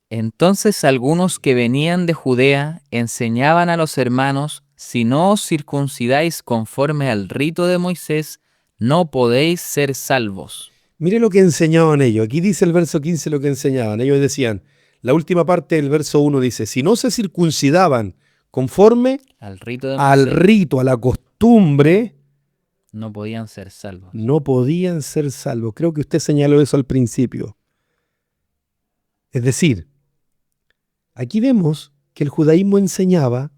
Entonces algunos que venían de Judea enseñaban a los hermanos, si no os circuncidáis conforme al rito de Moisés, no podéis ser salvos. Mire lo que enseñaban ellos. Aquí dice el verso 15 lo que enseñaban. Ellos decían, la última parte del verso 1 dice, si no se circuncidaban conforme al rito, a la costumbre, no podían ser salvos. No podían ser salvos. Creo que usted señaló eso al principio. Es decir, aquí vemos que el judaísmo enseñaba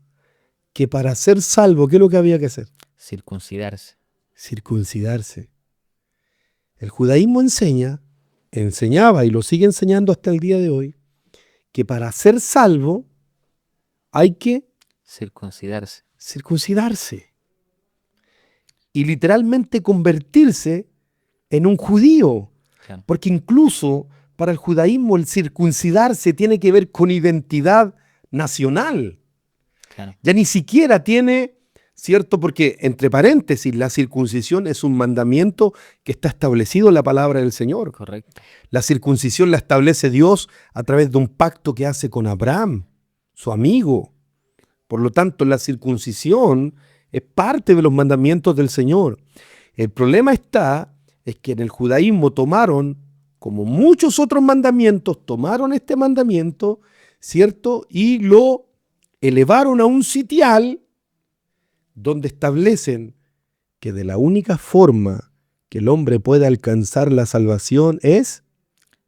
que para ser salvo, ¿qué es lo que había que hacer? Circuncidarse. Circuncidarse. El judaísmo enseñaba y lo sigue enseñando hasta el día de hoy, que para ser salvo hay que circuncidarse. Y literalmente convertirse en un judío. Claro. Porque incluso para el judaísmo el circuncidarse tiene que ver con identidad nacional. Claro. Ya ni siquiera tiene, ¿cierto? Porque, entre paréntesis, la circuncisión es un mandamiento que está establecido en la palabra del Señor. Correcto. La circuncisión la establece Dios a través de un pacto que hace con Abraham, su amigo. Por lo tanto, la circuncisión es parte de los mandamientos del Señor. El problema es que en el judaísmo tomaron, como muchos otros mandamientos, tomaron este mandamiento, ¿cierto? Y lo elevaron a un sitial donde establecen que de la única forma que el hombre puede alcanzar la salvación es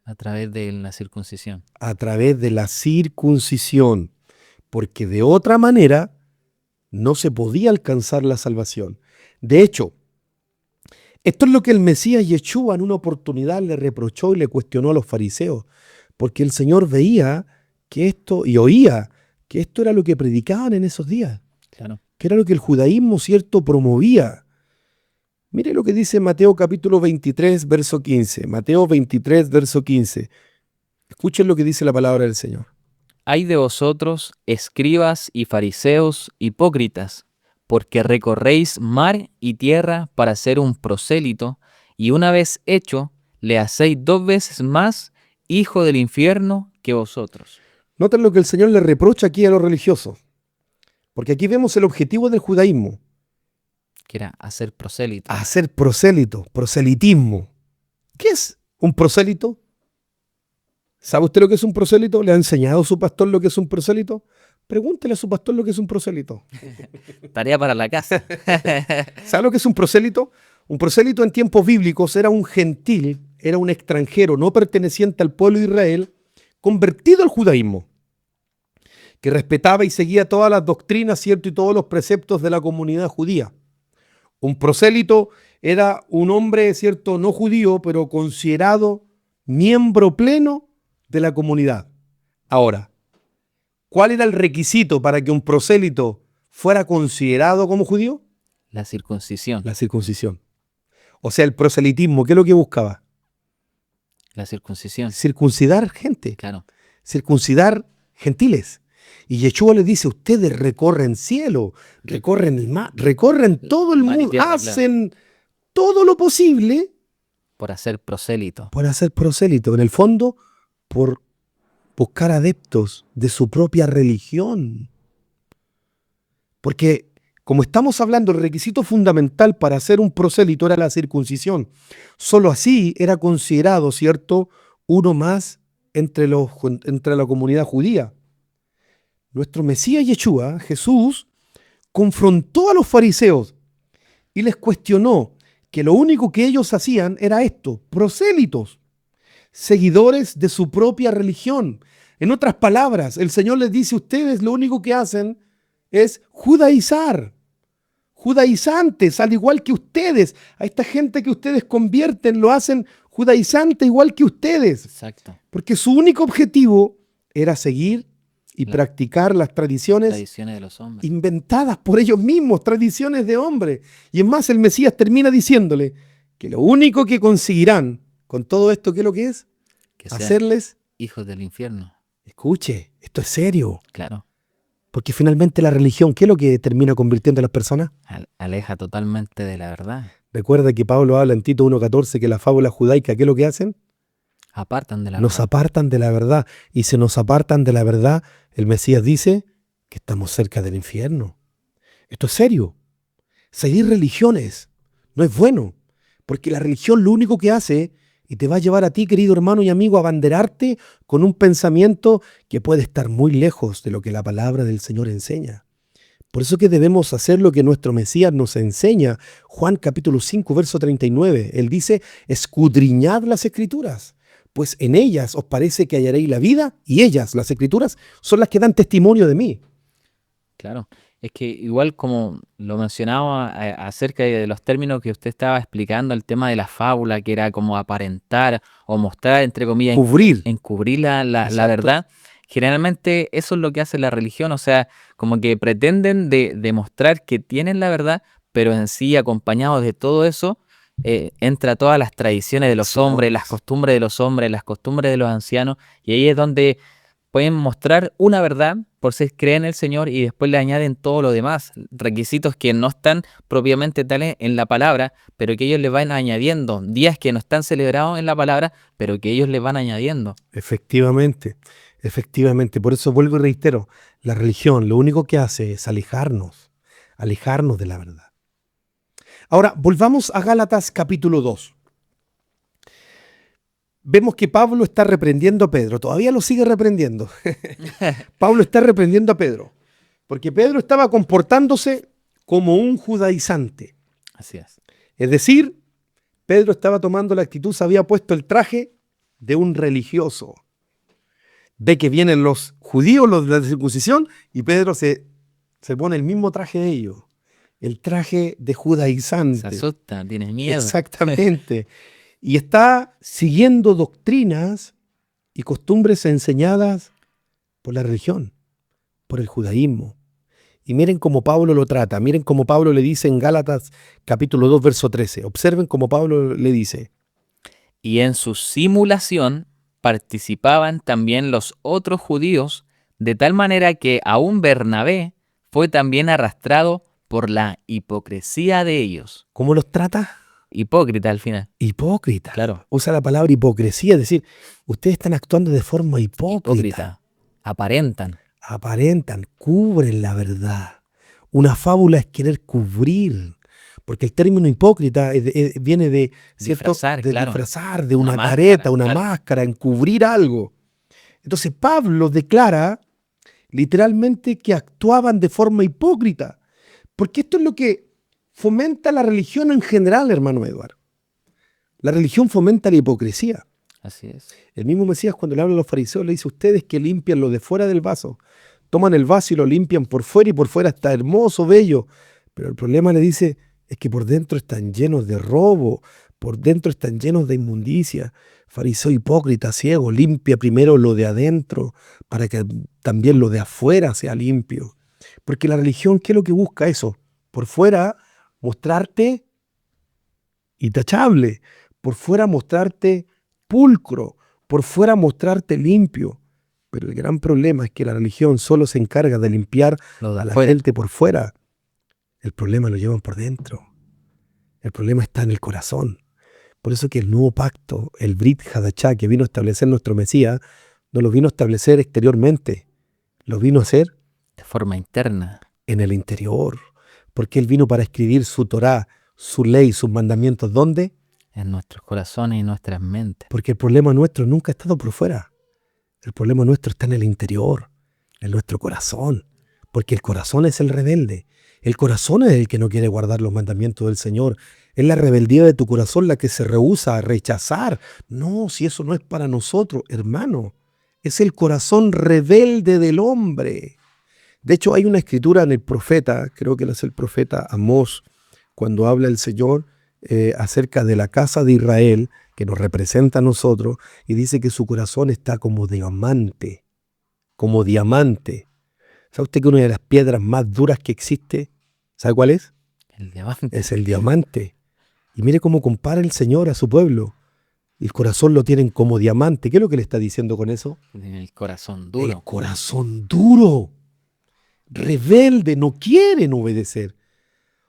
A través de la circuncisión. A través de la circuncisión, porque de otra manera no se podía alcanzar la salvación. De hecho, esto es lo que el Mesías Yeshua en una oportunidad le reprochó y le cuestionó a los fariseos, porque el Señor veía que esto y oía que esto era lo que predicaban en esos días, Claro. que era lo que el judaísmo, cierto, promovía. Mire lo que dice Mateo capítulo 23, verso 15. Mateo 23, verso 15. Escuchen lo que dice la palabra del Señor. Hay de vosotros, escribas y fariseos, hipócritas, porque recorréis mar y tierra para ser un prosélito, y una vez hecho, le hacéis 2 veces más hijo del infierno que vosotros. Noten lo que el Señor le reprocha aquí a los religiosos, porque aquí vemos el objetivo del judaísmo, Que era hacer prosélito. hacer prosélito, proselitismo. ¿Qué es un prosélito? ¿Sabe usted lo que es un prosélito? ¿Le ha enseñado su pastor lo que es un prosélito? Pregúntele a su pastor lo que es un prosélito. Tarea para la casa. ¿Sabe lo que es un prosélito? Un prosélito en tiempos bíblicos era un gentil, era un extranjero no perteneciente al pueblo de Israel, convertido al judaísmo, que respetaba y seguía todas las doctrinas, ¿cierto? Y todos los preceptos de la comunidad judía. Un prosélito era un hombre, ¿cierto? No judío, pero considerado miembro pleno de la comunidad. Ahora, ¿cuál era el requisito para que un prosélito fuera considerado como judío? La circuncisión. La circuncisión. O sea, el proselitismo, ¿qué es lo que buscaba? La circuncisión. Circuncidar gente, Claro. circuncidar gentiles. Y Yeshua les dice, ustedes recorren cielo, recorren el mar, recorren todo el Mar y mundo, tierra, hacen todo lo posible Por hacer prosélito. por hacer prosélito. En el fondo, por buscar adeptos de su propia religión. Porque, como estamos hablando, el requisito fundamental para ser un prosélito era la circuncisión. Solo así era considerado, ¿cierto?, uno más entre la comunidad judía. Nuestro Mesías Yeshua, Jesús, confrontó a los fariseos y les cuestionó que lo único que ellos hacían era esto, prosélitos, seguidores de su propia religión. En otras palabras, el Señor les dice, ustedes lo único que hacen es judaizar, judaizantes, al igual que ustedes. A esta gente que ustedes convierten lo hacen judaizante igual que ustedes, Exacto. porque su único objetivo era seguir y practicar las tradiciones Tradiciones de los hombres. inventadas por ellos mismos, tradiciones de hombre. Y es más, el Mesías termina diciéndole que lo único que conseguirán con todo esto, ¿qué es lo que es? Que sean Hacerles, hijos del infierno. escuche, esto es serio, Claro. porque finalmente la religión, ¿qué es lo que termina convirtiendo a las personas? Aleja totalmente de la verdad. Recuerda que Pablo habla en Tito 1.14 que la fábula judaica, ¿qué es lo que hacen? Apartan de la Nos verdad. apartan de la verdad. Y si nos apartan de la verdad, el Mesías dice que estamos cerca del infierno. Esto es serio. Seguir religiones no es bueno, porque la religión lo único que hace, y te va a llevar a ti, querido hermano y amigo, a abanderarte con un pensamiento que puede estar muy lejos de lo que la palabra del Señor enseña. Por eso que debemos hacer lo que nuestro Mesías nos enseña. Juan capítulo 5, verso 39. Él dice, escudriñad las Escrituras, pues en ellas os parece que hallaréis la vida, y ellas, las Escrituras, son las que dan testimonio de mí. Claro. Es que igual como lo mencionaba acerca de los términos que usted estaba explicando, el tema de la fábula, que era como aparentar o mostrar, entre comillas, Cubrir. encubrir la Exacto. verdad. Generalmente eso es lo que hace la religión, o sea, como que pretenden demostrar que tienen la verdad, pero en sí, acompañados de todo eso, entra todas las tradiciones de los Sí, hombres, las costumbres de los hombres, las costumbres de los ancianos, y ahí es donde pueden mostrar una verdad por si creen en el Señor y después le añaden todo lo demás, requisitos que no están propiamente tales en la palabra, pero que ellos le van añadiendo, días que no están celebrados en la palabra, pero que ellos le van añadiendo. Efectivamente, efectivamente. Por eso vuelvo y reitero, la religión lo único que hace es alejarnos de la verdad. Ahora, volvamos a Gálatas capítulo 2. Vemos que Pablo está reprendiendo a Pedro, todavía lo sigue reprendiendo. Pablo está reprendiendo a Pedro, porque Pedro estaba comportándose como un judaizante. Así es. Es decir, Pedro estaba tomando la actitud, se había puesto el traje de un religioso. Ve que vienen los judíos, los de la circuncisión, y Pedro se pone el mismo traje de ellos, el traje de judaizante. Se asusta, tiene miedo. Exactamente. Y está siguiendo doctrinas y costumbres enseñadas por la religión, por el judaísmo. Y miren cómo Pablo lo trata, miren cómo Pablo le dice en Gálatas capítulo 2, verso 13. Observen cómo Pablo le dice. Y en su simulación participaban también los otros judíos, de tal manera que aún Bernabé fue también arrastrado por la hipocresía de ellos. ¿Cómo los trata? Hipócrita al final. Hipócrita. Claro. Usa la palabra hipocresía, es decir, ustedes están actuando de forma hipócrita. Aparentan. Aparentan, cubren la verdad. Una fábula es querer cubrir, porque el término hipócrita viene de, ¿cierto? Disfrazar, de una careta, una máscara, encubrir algo. Entonces Pablo declara literalmente que actuaban de forma hipócrita, porque esto es lo que fomenta la religión en general, hermano Eduardo. La religión fomenta la hipocresía. Así es. El mismo Mesías, cuando le habla a los fariseos, le dice: ustedes que limpian lo de fuera del vaso, toman el vaso y lo limpian por fuera, y por fuera está hermoso, bello, pero el problema, le dice, es que por dentro están llenos de robo, por dentro están llenos de inmundicia. Fariseo hipócrita, ciego, limpia primero lo de adentro para que también lo de afuera sea limpio. Porque la religión, ¿qué es lo que busca eso? Por fuera mostrarte intachable, por fuera mostrarte pulcro, por fuera mostrarte limpio. Pero el gran problema es que la religión solo se encarga de limpiar a la gente por fuera. El problema lo llevan por dentro. El problema está en el corazón. Por eso que el nuevo pacto, el Brit Hadashah que vino a establecer nuestro Mesías, no lo vino a establecer exteriormente, lo vino a hacer de forma interna, en el interior. Porque Él vino para escribir su Torá, su ley, sus mandamientos. ¿Dónde? En nuestros corazones y nuestras mentes. Porque el problema nuestro nunca ha estado por fuera. El problema nuestro está en el interior, en nuestro corazón. Porque el corazón es el rebelde. El corazón es el que no quiere guardar los mandamientos del Señor. Es la rebeldía de tu corazón la que se rehúsa a rechazar. No, si eso no es para nosotros, hermano. Es el corazón rebelde del hombre. De hecho, hay una escritura en el profeta, creo que es el profeta Amós, cuando habla el Señor acerca de la casa de Israel, que nos representa a nosotros, y dice que su corazón está como diamante, como diamante. ¿Sabe usted que una de las piedras más duras que existe, sabe cuál es? El diamante. Es el diamante. Y mire cómo compara el Señor a su pueblo. El corazón lo tienen como diamante. ¿Qué es lo que le está diciendo con eso? El corazón duro. El corazón duro. Rebelde, no quieren obedecer.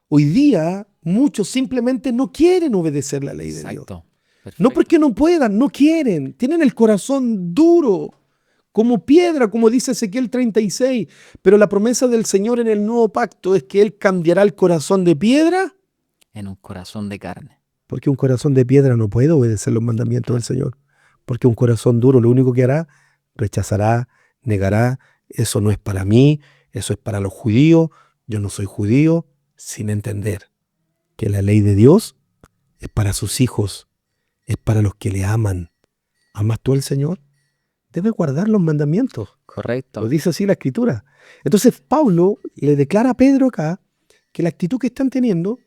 Hoy día muchos simplemente no quieren obedecer la ley de Dios. Perfecto. No porque no puedan, no quieren. Tienen el corazón duro, como piedra, como dice Ezequiel 36. Pero la promesa del Señor en el nuevo pacto es que Él cambiará el corazón de piedra en un corazón de carne. Porque un corazón de piedra no puede obedecer los mandamientos del Señor. Porque un corazón duro lo único que hará, rechazará, negará. Eso no es para mí, eso es para los judíos. Yo no soy judío, sin entender que la ley de Dios es para sus hijos, es para los que le aman. ¿Amas tú al Señor? Debes guardar los mandamientos. Correcto. Lo dice así la Escritura. Entonces Pablo le declara a Pedro acá que la actitud que están teniendo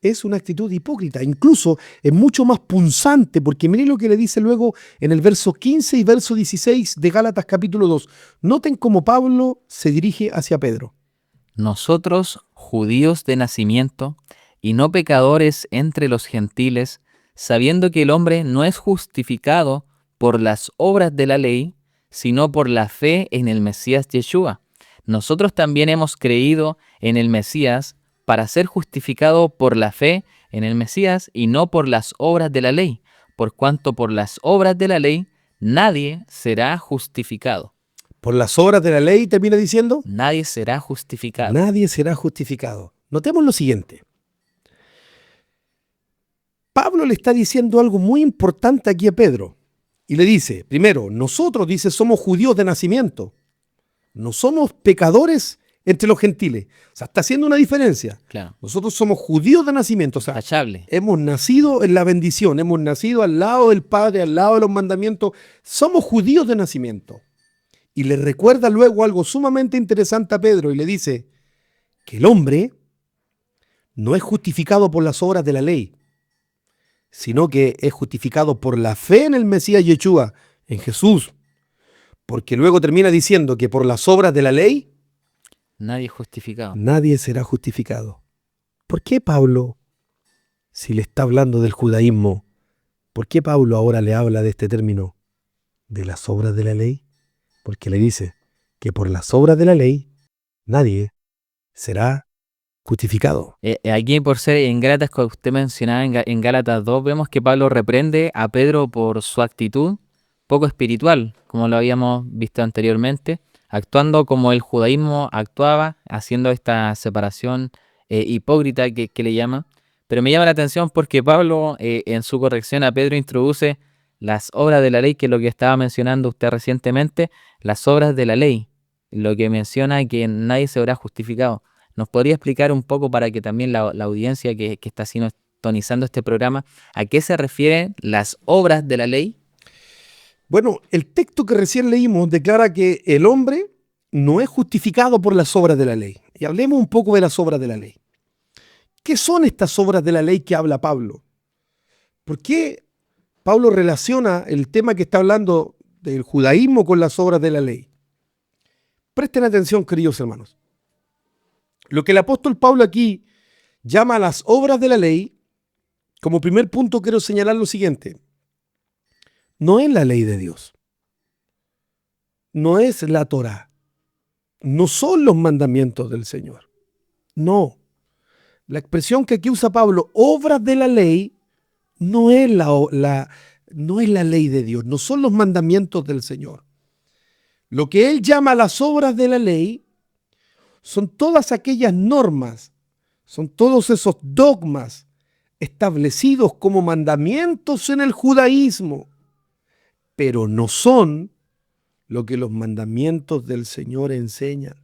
es una actitud hipócrita. Incluso es mucho más punzante, porque miren lo que le dice luego en el verso 15 y verso 16 de Gálatas capítulo 2. Noten cómo Pablo se dirige hacia Pedro. Nosotros, judíos de nacimiento, y no pecadores entre los gentiles, sabiendo que el hombre no es justificado por las obras de la ley, sino por la fe en el Mesías Yeshua. Nosotros también hemos creído en el Mesías para ser justificado por la fe en el Mesías y no por las obras de la ley, por cuanto por las obras de la ley nadie será justificado. Por las obras de la ley, termina diciendo, nadie será justificado. Nadie será justificado. Notemos lo siguiente. Pablo le está diciendo algo muy importante aquí a Pedro. Y le dice, primero, nosotros, dice, somos judíos de nacimiento. No somos pecadores entre los gentiles. O sea, está haciendo una diferencia. Claro. Nosotros somos judíos de nacimiento, o sea, Tachable. hemos nacido en la bendición, hemos nacido al lado del Padre, al lado de los mandamientos. Somos judíos de nacimiento. Y le recuerda luego algo sumamente interesante a Pedro y le dice que el hombre no es justificado por las obras de la ley, sino que es justificado por la fe en el Mesías Yeshua, en Jesús. Porque luego termina diciendo que por las obras de la ley Nadie es justificado. nadie será justificado. ¿Por qué Pablo, si le está hablando del judaísmo, por qué Pablo ahora le habla de este término, de las obras de la ley? Porque le dice que por las obras de la ley nadie será justificado. Aquí, por ser en Gálatas, que usted mencionaba en Gálatas 2, vemos que Pablo reprende a Pedro por su actitud poco espiritual, como lo habíamos visto anteriormente, actuando como el judaísmo actuaba, haciendo esta separación hipócrita que le llama. Pero me llama la atención porque Pablo, en su corrección a Pedro, introduce las obras de la ley, que es lo que estaba mencionando usted recientemente, las obras de la ley, lo que menciona que nadie se verá justificado. ¿Nos podría explicar un poco para que también la audiencia que está sintonizando este programa, a qué se refieren las obras de la ley? Bueno, el texto que recién leímos declara que el hombre no es justificado por las obras de la ley. Y hablemos un poco de las obras de la ley. ¿Qué son estas obras de la ley que habla Pablo? ¿Por qué Pablo relaciona el tema que está hablando del judaísmo con las obras de la ley? Presten atención, queridos hermanos. Lo que el apóstol Pablo aquí llama a las obras de la ley, como primer punto quiero señalar lo siguiente. No es la ley de Dios. No es la Torá. No son los mandamientos del Señor. No. La expresión que aquí usa Pablo, obras de la ley, no es no es la ley de Dios, no son los mandamientos del Señor. Lo que él llama las obras de la ley son todas aquellas normas, son todos esos dogmas establecidos como mandamientos en el judaísmo, pero no son lo que los mandamientos del Señor enseñan.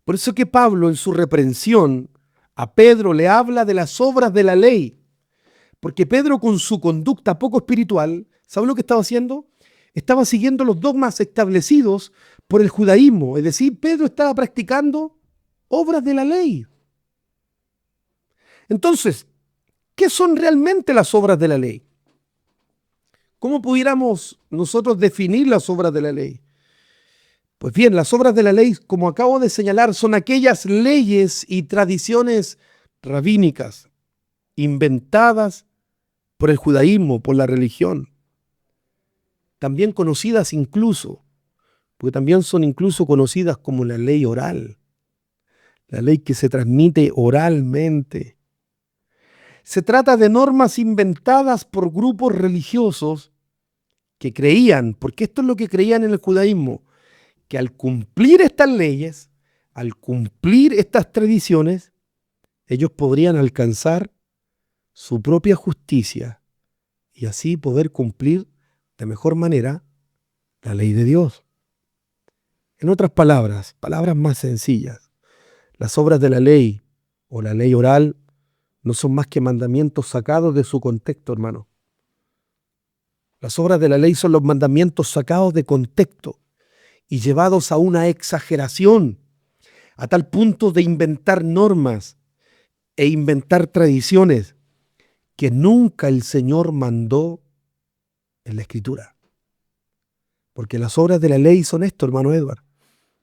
Por eso que Pablo en su reprensión a Pedro le habla de las obras de la ley, porque Pedro con su conducta poco espiritual, ¿sabe lo que estaba haciendo? Estaba siguiendo los dogmas establecidos por el judaísmo, es decir, Pedro estaba practicando obras de la ley. Entonces, ¿qué son realmente las obras de la ley? ¿Cómo pudiéramos nosotros definir las obras de la ley? Pues bien, las obras de la ley, como acabo de señalar, son aquellas leyes y tradiciones rabínicas inventadas por el judaísmo, por la religión, también conocidas incluso, porque también son incluso conocidas como la ley oral, la ley que se transmite oralmente. Se trata de normas inventadas por grupos religiosos que creían, porque esto es lo que creían en el judaísmo, que al cumplir estas leyes, al cumplir estas tradiciones, ellos podrían alcanzar su propia justicia y así poder cumplir de mejor manera la ley de Dios. En otras palabras, palabras más sencillas, las obras de la ley o la ley oral no son más que mandamientos sacados de su contexto, hermano. Las obras de la ley son los mandamientos sacados de contexto y llevados a una exageración, a tal punto de inventar normas e inventar tradiciones que nunca el Señor mandó en la Escritura. Porque las obras de la ley son esto, hermano Edward,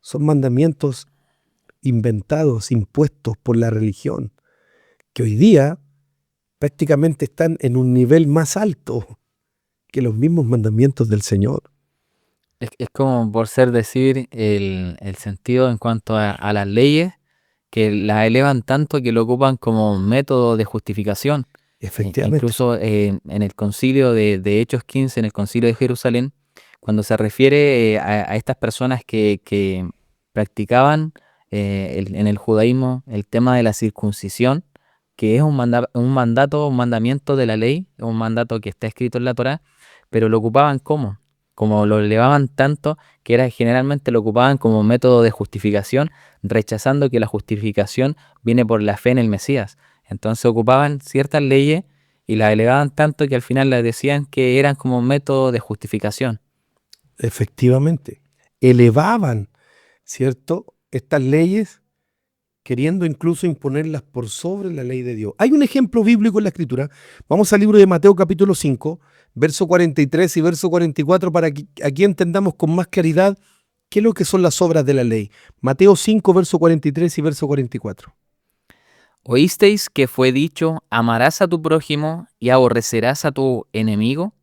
son mandamientos inventados, impuestos por la religión, que hoy día prácticamente están en un nivel más alto que los mismos mandamientos del Señor. Es como por ser decir el sentido en cuanto a las leyes, que las elevan tanto que lo ocupan como método de justificación. Efectivamente. Incluso en el concilio de Hechos 15, en el concilio de Jerusalén, cuando se refiere a estas personas que practicaban en el judaísmo el tema de la circuncisión, que es un mandamiento de la ley, un mandato que está escrito en la Torá, pero lo ocupaban ¿cómo? como lo elevaban tanto que era generalmente lo ocupaban como método de justificación, rechazando que la justificación viene por la fe en el Mesías. Entonces ocupaban ciertas leyes y las elevaban tanto que al final les decían que eran como método de justificación. Efectivamente, elevaban, ¿cierto?, estas leyes queriendo incluso imponerlas por sobre la ley de Dios. Hay un ejemplo bíblico en la Escritura. Vamos al libro de Mateo capítulo 5, verso 43 y verso 44 para que aquí entendamos con más claridad qué es lo que son las obras de la ley. Mateo 5, verso 43 y verso 44. ¿Oísteis que fue dicho, amarás a tu prójimo y aborrecerás a tu enemigo?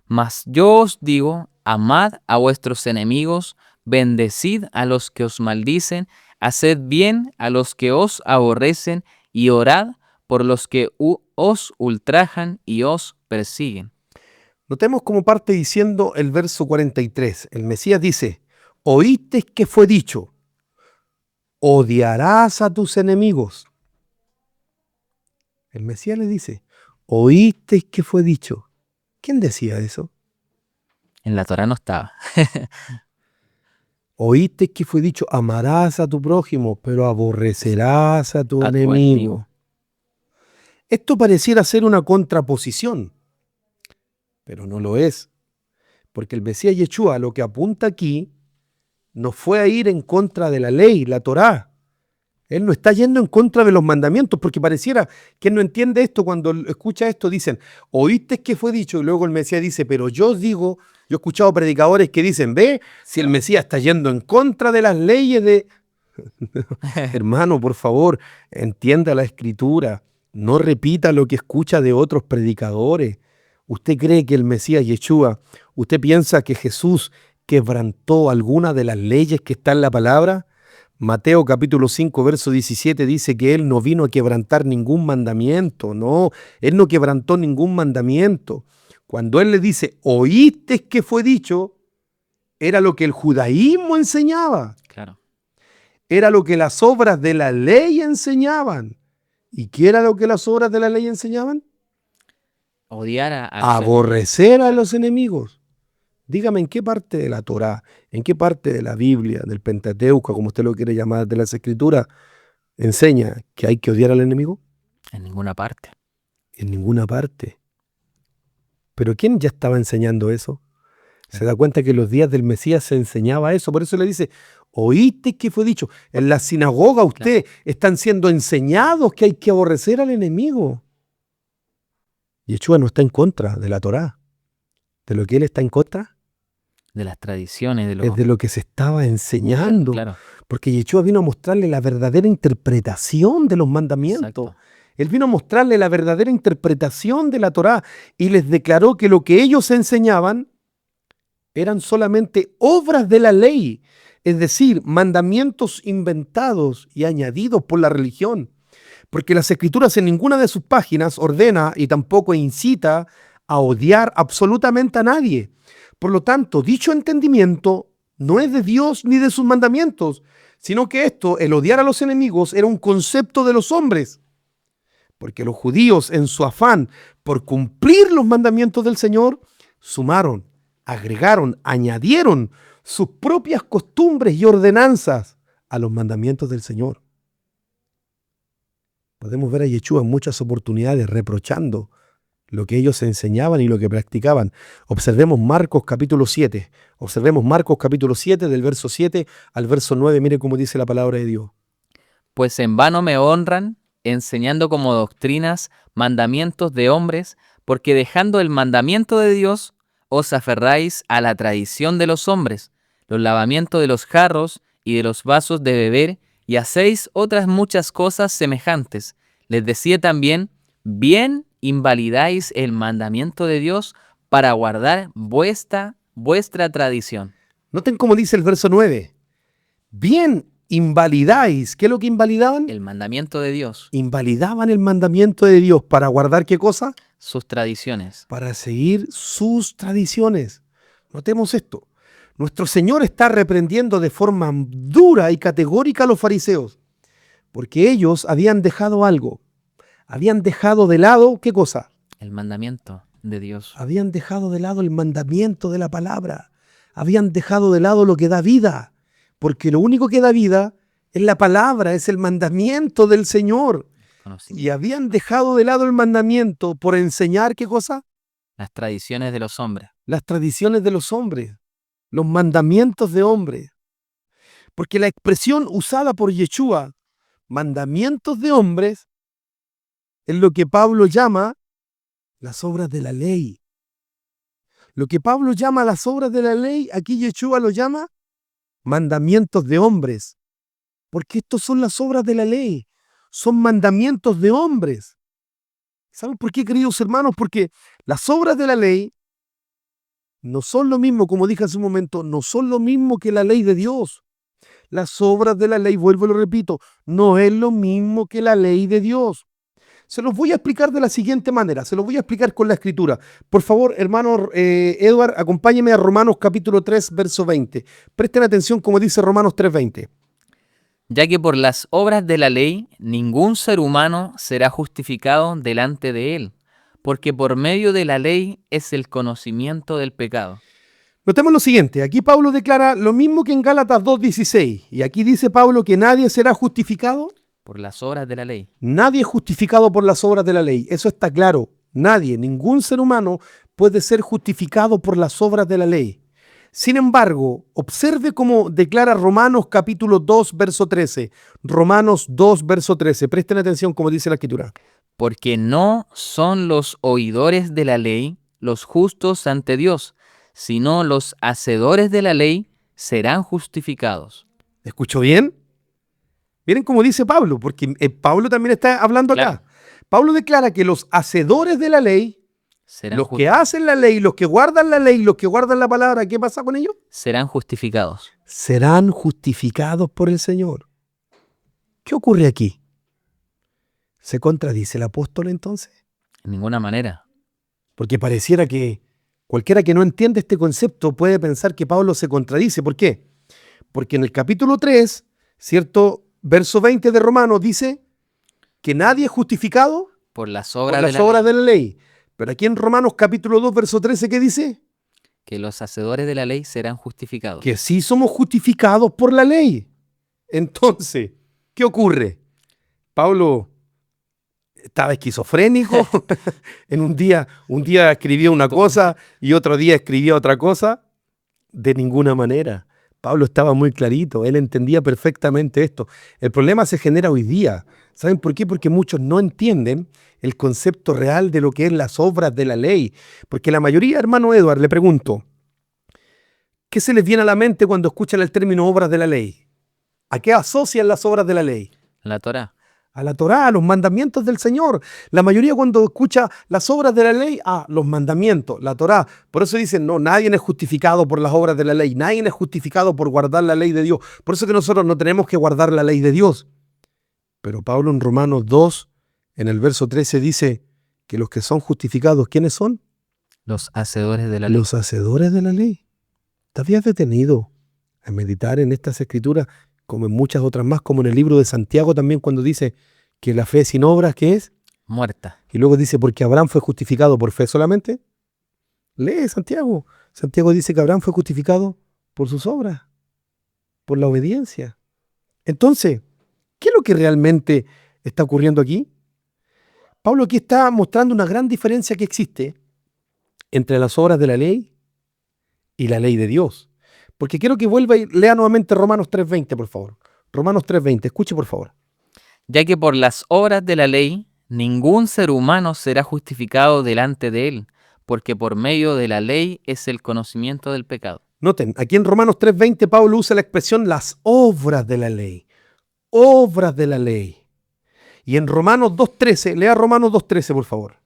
Mas yo os digo, amad a vuestros enemigos, bendecid a los que os maldicen, haced bien a los que os aborrecen y orad por los que os ultrajan y os persiguen. Notemos cómo parte diciendo el verso 43. El Mesías dice, oísteis que fue dicho, odiarás a tus enemigos. El Mesías le dice, oísteis que fue dicho. ¿Quién decía eso? En la Torá no estaba. Oísteis que fue dicho, amarás a tu prójimo, pero aborrecerás a tu A tu enemigo. enemigo. Esto pareciera ser una contraposición, pero no lo es, porque el Mesías Yeshua lo que apunta aquí no fue a ir en contra de la ley, la Torá. Él no está yendo en contra de los mandamientos, porque pareciera que él no entiende esto. Cuando escucha esto dicen, oíste que fue dicho, y luego el Mesías dice, pero yo os digo, yo he escuchado predicadores que dicen, ve, si el Mesías está yendo en contra de las leyes de... Hermano, por favor, entienda la Escritura, no repita lo que escucha de otros predicadores. ¿Usted cree que el Mesías Yeshua, usted piensa que Jesús quebrantó alguna de las leyes que está en la palabra? Mateo capítulo 5, verso 17 dice que Él no vino a quebrantar ningún mandamiento. No, Él no quebrantó ningún mandamiento. Cuando Él le dice, oíste que fue dicho, era lo que el judaísmo enseñaba. Claro. Era lo que las obras de la ley enseñaban. ¿Y qué era lo que las obras de la ley enseñaban? Odiar a Aborrecer a los enemigos. Dígame en qué parte de la Torá, en qué parte de la Biblia, del Pentateuco, como usted lo quiere llamar, de las Escrituras, enseña que hay que odiar al enemigo. En ninguna parte. En ninguna parte. ¿Pero quién ya estaba enseñando eso? Se da cuenta que en los días del Mesías se enseñaba eso. Por eso le dice, oíste que fue dicho. En la sinagoga usted están siendo enseñados que hay que aborrecer al enemigo. Yeshua no está en contra de la Torá. ¿De lo que él está en contra? De las tradiciones, Es de lo que se estaba enseñando. Claro. Porque Yeshua vino a mostrarle la verdadera interpretación de los mandamientos. Exacto. Él vino a mostrarle la verdadera interpretación de la Torá y les declaró que lo que ellos enseñaban eran solamente obras de la ley, es decir, mandamientos inventados y añadidos por la religión. Porque las Escrituras en ninguna de sus páginas ordena y tampoco incita a odiar absolutamente a nadie. Por lo tanto, dicho entendimiento no es de Dios ni de sus mandamientos, sino que esto, el odiar a los enemigos, era un concepto de los hombres. Porque los judíos, en su afán por cumplir los mandamientos del Señor, sumaron, agregaron, añadieron sus propias costumbres y ordenanzas a los mandamientos del Señor. Podemos ver a Yeshua en muchas oportunidades reprochando lo que ellos enseñaban y lo que practicaban. Observemos Marcos capítulo 7. Observemos Marcos capítulo 7 del verso 7 al verso 9. Mire cómo dice la palabra de Dios. Pues en vano me honran, enseñando como doctrinas mandamientos de hombres, porque dejando el mandamiento de Dios, os aferráis a la tradición de los hombres, los lavamientos de los jarros y de los vasos de beber, y hacéis otras muchas cosas semejantes. Les decía también, bien invalidáis el mandamiento de Dios para guardar vuestra tradición. Noten cómo dice el verso 9. Bien invalidáis. ¿Qué es lo que invalidaban? El mandamiento de Dios. Invalidaban el mandamiento de Dios para guardar ¿qué cosa? Sus tradiciones. Para seguir sus tradiciones. Notemos esto. Nuestro Señor está reprendiendo de forma dura y categórica a los fariseos, porque ellos habían dejado algo. Habían dejado de lado, ¿qué cosa? El mandamiento de Dios. Habían dejado de lado el mandamiento de la palabra. habían dejado de lado lo que da vida, porque lo único que da vida es la palabra, es el mandamiento del Señor. Y habían dejado de lado el mandamiento por enseñar, ¿qué cosa? Las tradiciones de los hombres. Las tradiciones de los hombres, los mandamientos de hombres. Porque la expresión usada por Yeshua, mandamientos de hombres, es lo que Pablo llama las obras de la ley. Lo que Pablo llama las obras de la ley, aquí Yeshua lo llama mandamientos de hombres. Porque estos son las obras de la ley. Son mandamientos de hombres. ¿Saben por qué, queridos hermanos? Porque las obras de la ley no son lo mismo, como dije hace un momento, no son lo mismo que la ley de Dios. Las obras de la ley, vuelvo y lo repito, no es lo mismo que la ley de Dios. Se los voy a explicar de la siguiente manera, se los voy a explicar con la escritura. Por favor, hermano Edward, acompáñeme a Romanos capítulo 3, verso 20. Presten atención como dice Romanos 3, 20. Ya que por las obras de la ley ningún ser humano será justificado delante de él, porque por medio de la ley es el conocimiento del pecado. Notemos lo siguiente, aquí Pablo declara lo mismo que en Gálatas 2:16, y aquí dice Pablo que nadie será justificado. Por las obras de la ley. Nadie es justificado por las obras de la ley, eso está claro. Nadie, ningún ser humano puede ser justificado por las obras de la ley. Sin embargo, observe cómo declara Romanos capítulo 2, verso 13. Romanos 2, verso 13. Presten atención como dice la escritura. Porque no son los oidores de la ley los justos ante Dios, sino los hacedores de la ley serán justificados. ¿Escuchó bien? Miren cómo dice Pablo, porque Pablo también está hablando acá. Claro. Pablo declara que los hacedores de la ley, los que hacen la ley, los que guardan la ley, los que guardan la palabra, ¿qué pasa con ellos? Serán justificados. Serán justificados por el Señor. ¿Qué ocurre aquí? ¿Se contradice el apóstol entonces? En ninguna manera. Porque pareciera que cualquiera que no entiende este concepto puede pensar que Pablo se contradice. ¿Por qué? Porque en el capítulo 3, ¿cierto? Verso 20 de Romanos dice que nadie es justificado por las obras, de la ley. Pero aquí en Romanos capítulo 2, verso 13, ¿qué dice? Que los hacedores de la ley serán justificados. Que sí somos justificados por la ley. Entonces, ¿qué ocurre? Pablo estaba esquizofrénico. En un día escribía una cosa y otro día escribía otra cosa. De ninguna manera. Pablo estaba muy clarito, él entendía perfectamente esto. El problema se genera hoy día. ¿Saben por qué? Porque muchos no entienden el concepto real de lo que es las obras de la ley. Porque la mayoría, hermano Edward, le pregunto, ¿qué se les viene a la mente cuando escuchan el término obras de la ley? ¿A qué asocian las obras de la ley? La Torá. A la Torá, a los mandamientos del Señor. La mayoría cuando escucha las obras de la ley, los mandamientos, la Torá. Por eso dicen, no, nadie es justificado por las obras de la ley. Nadie es justificado por guardar la ley de Dios. Por eso que nosotros no tenemos que guardar la ley de Dios. Pero Pablo en Romanos 2, en el verso 13 dice que los que son justificados, ¿quiénes son? Los hacedores de la ley. Los hacedores de la ley. ¿Te habías detenido a meditar en estas escrituras? Como en muchas otras más, como en el libro de Santiago también cuando dice que la fe sin obras, ¿qué es? Muerta. Y luego dice, porque Abraham fue justificado por fe solamente. Lee Santiago. Santiago dice que Abraham fue justificado por sus obras, por la obediencia. Entonces, ¿qué es lo que realmente está ocurriendo aquí? Pablo aquí está mostrando una gran diferencia que existe entre las obras de la ley y la ley de Dios. Porque quiero que vuelva y lea nuevamente Romanos 3.20, por favor. Romanos 3.20, escuche por favor. Ya que por las obras de la ley, ningún ser humano será justificado delante de él, porque por medio de la ley es el conocimiento del pecado. Noten, aquí en Romanos 3.20 Pablo usa la expresión las obras de la ley. Obras de la ley. Y en Romanos 2.13, lea Romanos 2.13, por favor.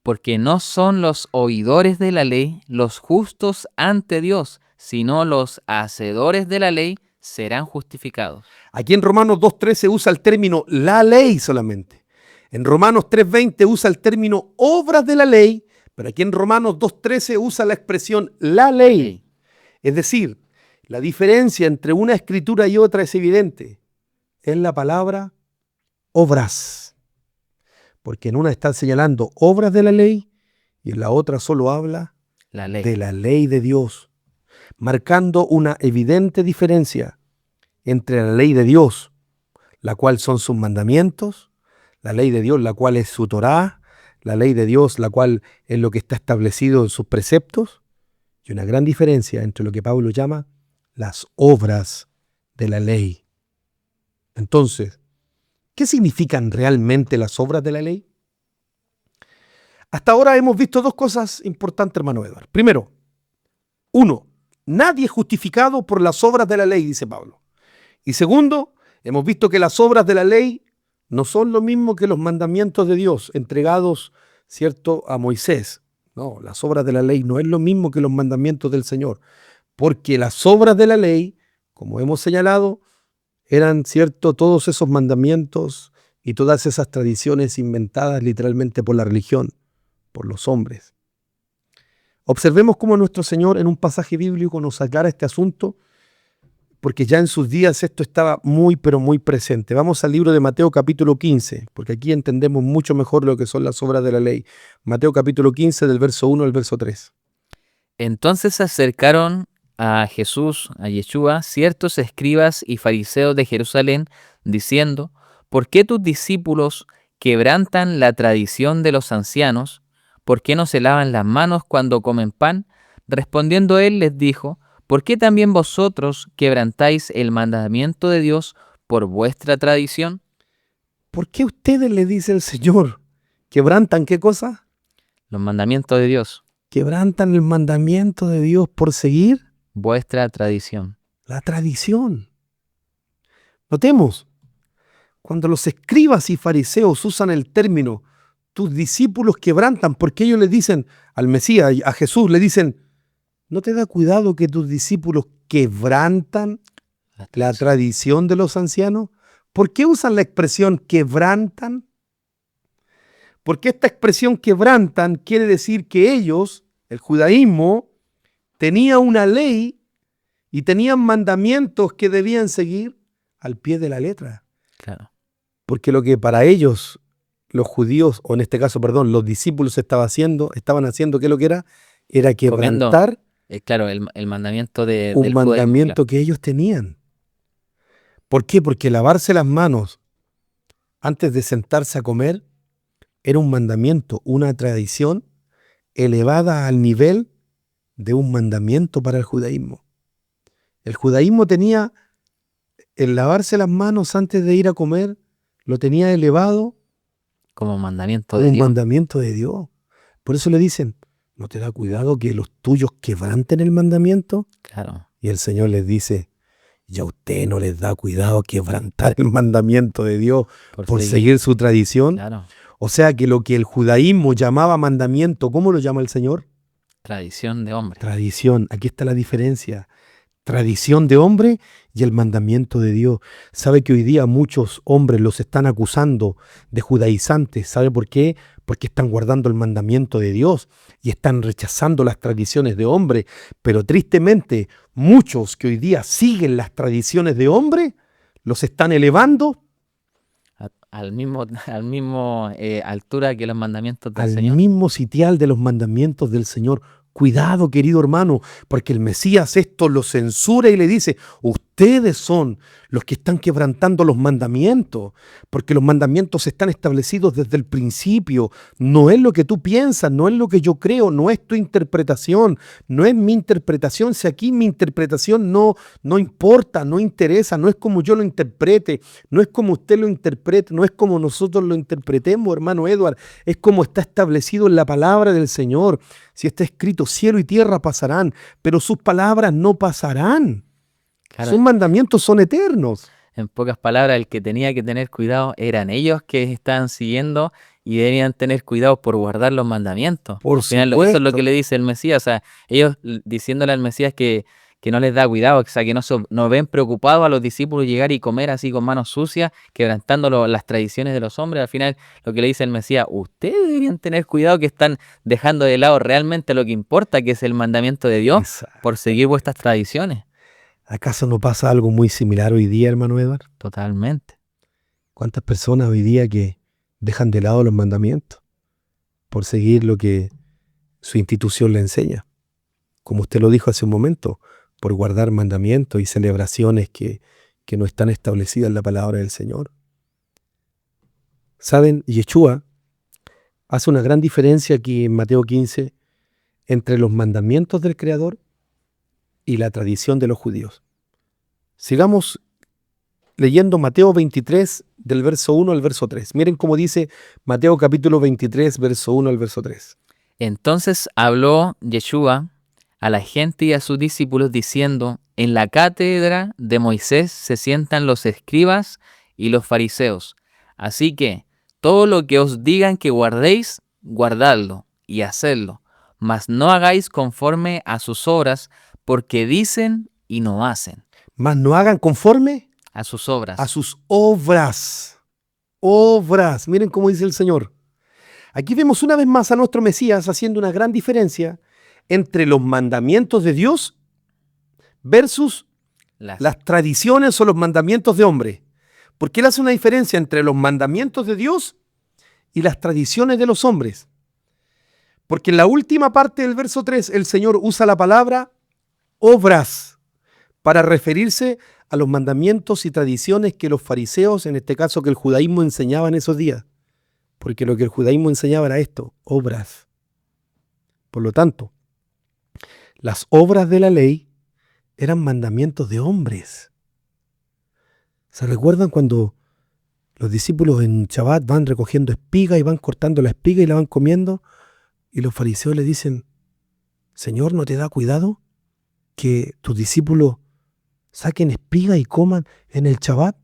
Porque no son los oidores de la ley los justos ante Dios, sino los hacedores de la ley serán justificados. Aquí en Romanos 2.13 usa el término la ley solamente. En Romanos 3.20 usa el término obras de la ley, pero aquí en Romanos 2.13 usa la expresión la ley. Es decir, la diferencia entre una escritura y otra es evidente. Es la palabra obras. Porque en una está señalando obras de la ley y en la otra solo habla La ley. de la ley de Dios. marcando una evidente diferencia entre la ley de Dios, la cual son sus mandamientos, la ley de Dios, la cual es su Torá, la ley de Dios, la cual es lo que está establecido en sus preceptos, y una gran diferencia entre lo que Pablo llama las obras de la ley. Entonces, ¿qué significan realmente las obras de la ley? Hasta ahora hemos visto dos cosas importantes, hermano Eduardo. Primero, uno, nadie es justificado por las obras de la ley, dice Pablo. Y segundo, hemos visto que las obras de la ley no son lo mismo que los mandamientos de Dios entregados, ¿cierto?, a Moisés. No, las obras de la ley no es lo mismo que los mandamientos del Señor, porque las obras de la ley, como hemos señalado, eran, ¿cierto?, todos esos mandamientos y todas esas tradiciones inventadas literalmente por la religión, por los hombres. Observemos cómo nuestro Señor en un pasaje bíblico nos aclara este asunto, porque ya en sus días esto estaba muy, pero muy presente. Vamos al libro de Mateo capítulo 15, porque aquí entendemos mucho mejor lo que son las obras de la ley. Mateo capítulo 15, del verso 1 al verso 3. Entonces se acercaron a Jesús, a Yeshua, ciertos escribas y fariseos de Jerusalén, diciendo: ¿por qué tus discípulos quebrantan la tradición de los ancianos? ¿Por qué no se lavan las manos cuando comen pan? Respondiendo él les dijo: ¿por qué también vosotros quebrantáis el mandamiento de Dios por vuestra tradición? ¿Por qué ustedes, le dice el Señor, quebrantan qué cosa? Los mandamientos de Dios. Quebrantan el mandamiento de Dios por seguir Vuestra tradición. la tradición. Notemos, cuando los escribas y fariseos usan el término tus discípulos quebrantan, porque ellos le dicen al Mesías, a Jesús, le dicen: ¿no te da cuidado que tus discípulos quebrantan la tradición de los ancianos? ¿Por qué usan la expresión quebrantan? Porque esta expresión quebrantan quiere decir que ellos, el judaísmo, tenía una ley y tenían mandamientos que debían seguir al pie de la letra. Claro. Porque lo que para ellos, los judíos, o en este caso, perdón, los discípulos estaban haciendo, ¿qué es lo que era? Era quebrantar Claro, el mandamiento un del mandamiento judaísmo, que ellos tenían. ¿Por qué? Porque lavarse las manos antes de sentarse a comer era un mandamiento, una tradición elevada al nivel de un mandamiento para el judaísmo. El judaísmo tenía el lavarse las manos antes de ir a comer, lo tenía elevado como mandamiento como de un Dios. mandamiento de Dios. Por eso le dicen: ¿no te da cuidado que los tuyos quebranten el mandamiento? Claro. Y el Señor les dice: ¿y a usted no les da cuidado quebrantar el mandamiento de Dios por seguir su tradición? Claro. O sea que lo que el judaísmo llamaba mandamiento, ¿cómo lo llama el Señor? Tradición de hombre. Tradición. Aquí está la diferencia. Tradición de hombre y el mandamiento de Dios. ¿Sabe que hoy día muchos hombres los están acusando de judaizantes? ¿Sabe por qué? Porque están guardando el mandamiento de Dios y están rechazando las tradiciones de hombre. Pero tristemente, muchos que hoy día siguen las tradiciones de hombre, los están elevando Al mismo altura que los mandamientos del al Señor. mismo sitial de los mandamientos del Señor. Cuidado, querido hermano, porque el Mesías esto lo censura y le dice: ustedes son los que están quebrantando los mandamientos, porque los mandamientos están establecidos desde el principio. No es lo que tú piensas, no es lo que yo creo, no es tu interpretación, no es mi interpretación. Si aquí mi interpretación no importa, no interesa, no es como yo lo interprete, no es como usted lo interprete, no es como nosotros lo interpretemos, hermano Edward, es como está establecido en la palabra del Señor. Si está escrito: cielo y tierra pasarán, pero sus palabras no pasarán. Claro. Sus mandamientos son eternos. En pocas palabras, el que tenía que tener cuidado eran ellos que estaban siguiendo y debían tener cuidado por guardar los mandamientos. Por Al final, supuesto. eso es lo que le dice el Mesías. O sea, ellos diciéndole al Mesías que no les da cuidado, o sea, que no ven preocupados a los discípulos llegar y comer así con manos sucias, quebrantando las tradiciones de los hombres. Al final, lo que le dice el Mesías: ustedes deberían tener cuidado, que están dejando de lado realmente lo que importa, que es el mandamiento de Dios, Exacto. por seguir vuestras tradiciones. ¿Acaso no pasa algo muy similar hoy día, hermano Edward? Totalmente. ¿Cuántas personas hoy día que dejan de lado los mandamientos por seguir lo que su institución le enseña? Como usted lo dijo hace un momento, por guardar mandamientos y celebraciones que no están establecidas en la palabra del Señor. ¿Saben? Yeshua hace una gran diferencia aquí en Mateo 15 entre los mandamientos del Creador y la tradición de los judíos. Sigamos leyendo Mateo 23 del verso 1 al verso 3. Miren cómo dice Mateo capítulo 23, verso 1 al verso 3. Entonces habló Yeshua a la gente y a sus discípulos diciendo: en la cátedra de Moisés se sientan los escribas y los fariseos. Así que todo lo que os digan que guardéis, guardadlo y hacedlo, mas no hagáis conforme a sus obras, porque dicen y no hacen. Mas no hagan conforme A sus obras. a sus obras. Obras. Miren cómo dice el Señor. Aquí vemos una vez más a nuestro Mesías haciendo una gran diferencia entre los mandamientos de Dios versus las tradiciones o los mandamientos de hombre. Porque Él hace una diferencia entre los mandamientos de Dios y las tradiciones de los hombres. Porque en la última parte del verso 3 el Señor usa la palabra obras para referirse a los mandamientos y tradiciones que los fariseos, en este caso que el judaísmo enseñaba en esos días. Porque lo que el judaísmo enseñaba era esto, obras. Por lo tanto, las obras de la ley eran mandamientos de hombres. ¿Se recuerdan cuando los discípulos en Shabbat van recogiendo espiga y van cortando la espiga y la van comiendo? Y los fariseos le dicen: Señor, ¿no te da cuidado que tus discípulos saquen espiga y coman en el Shabbat?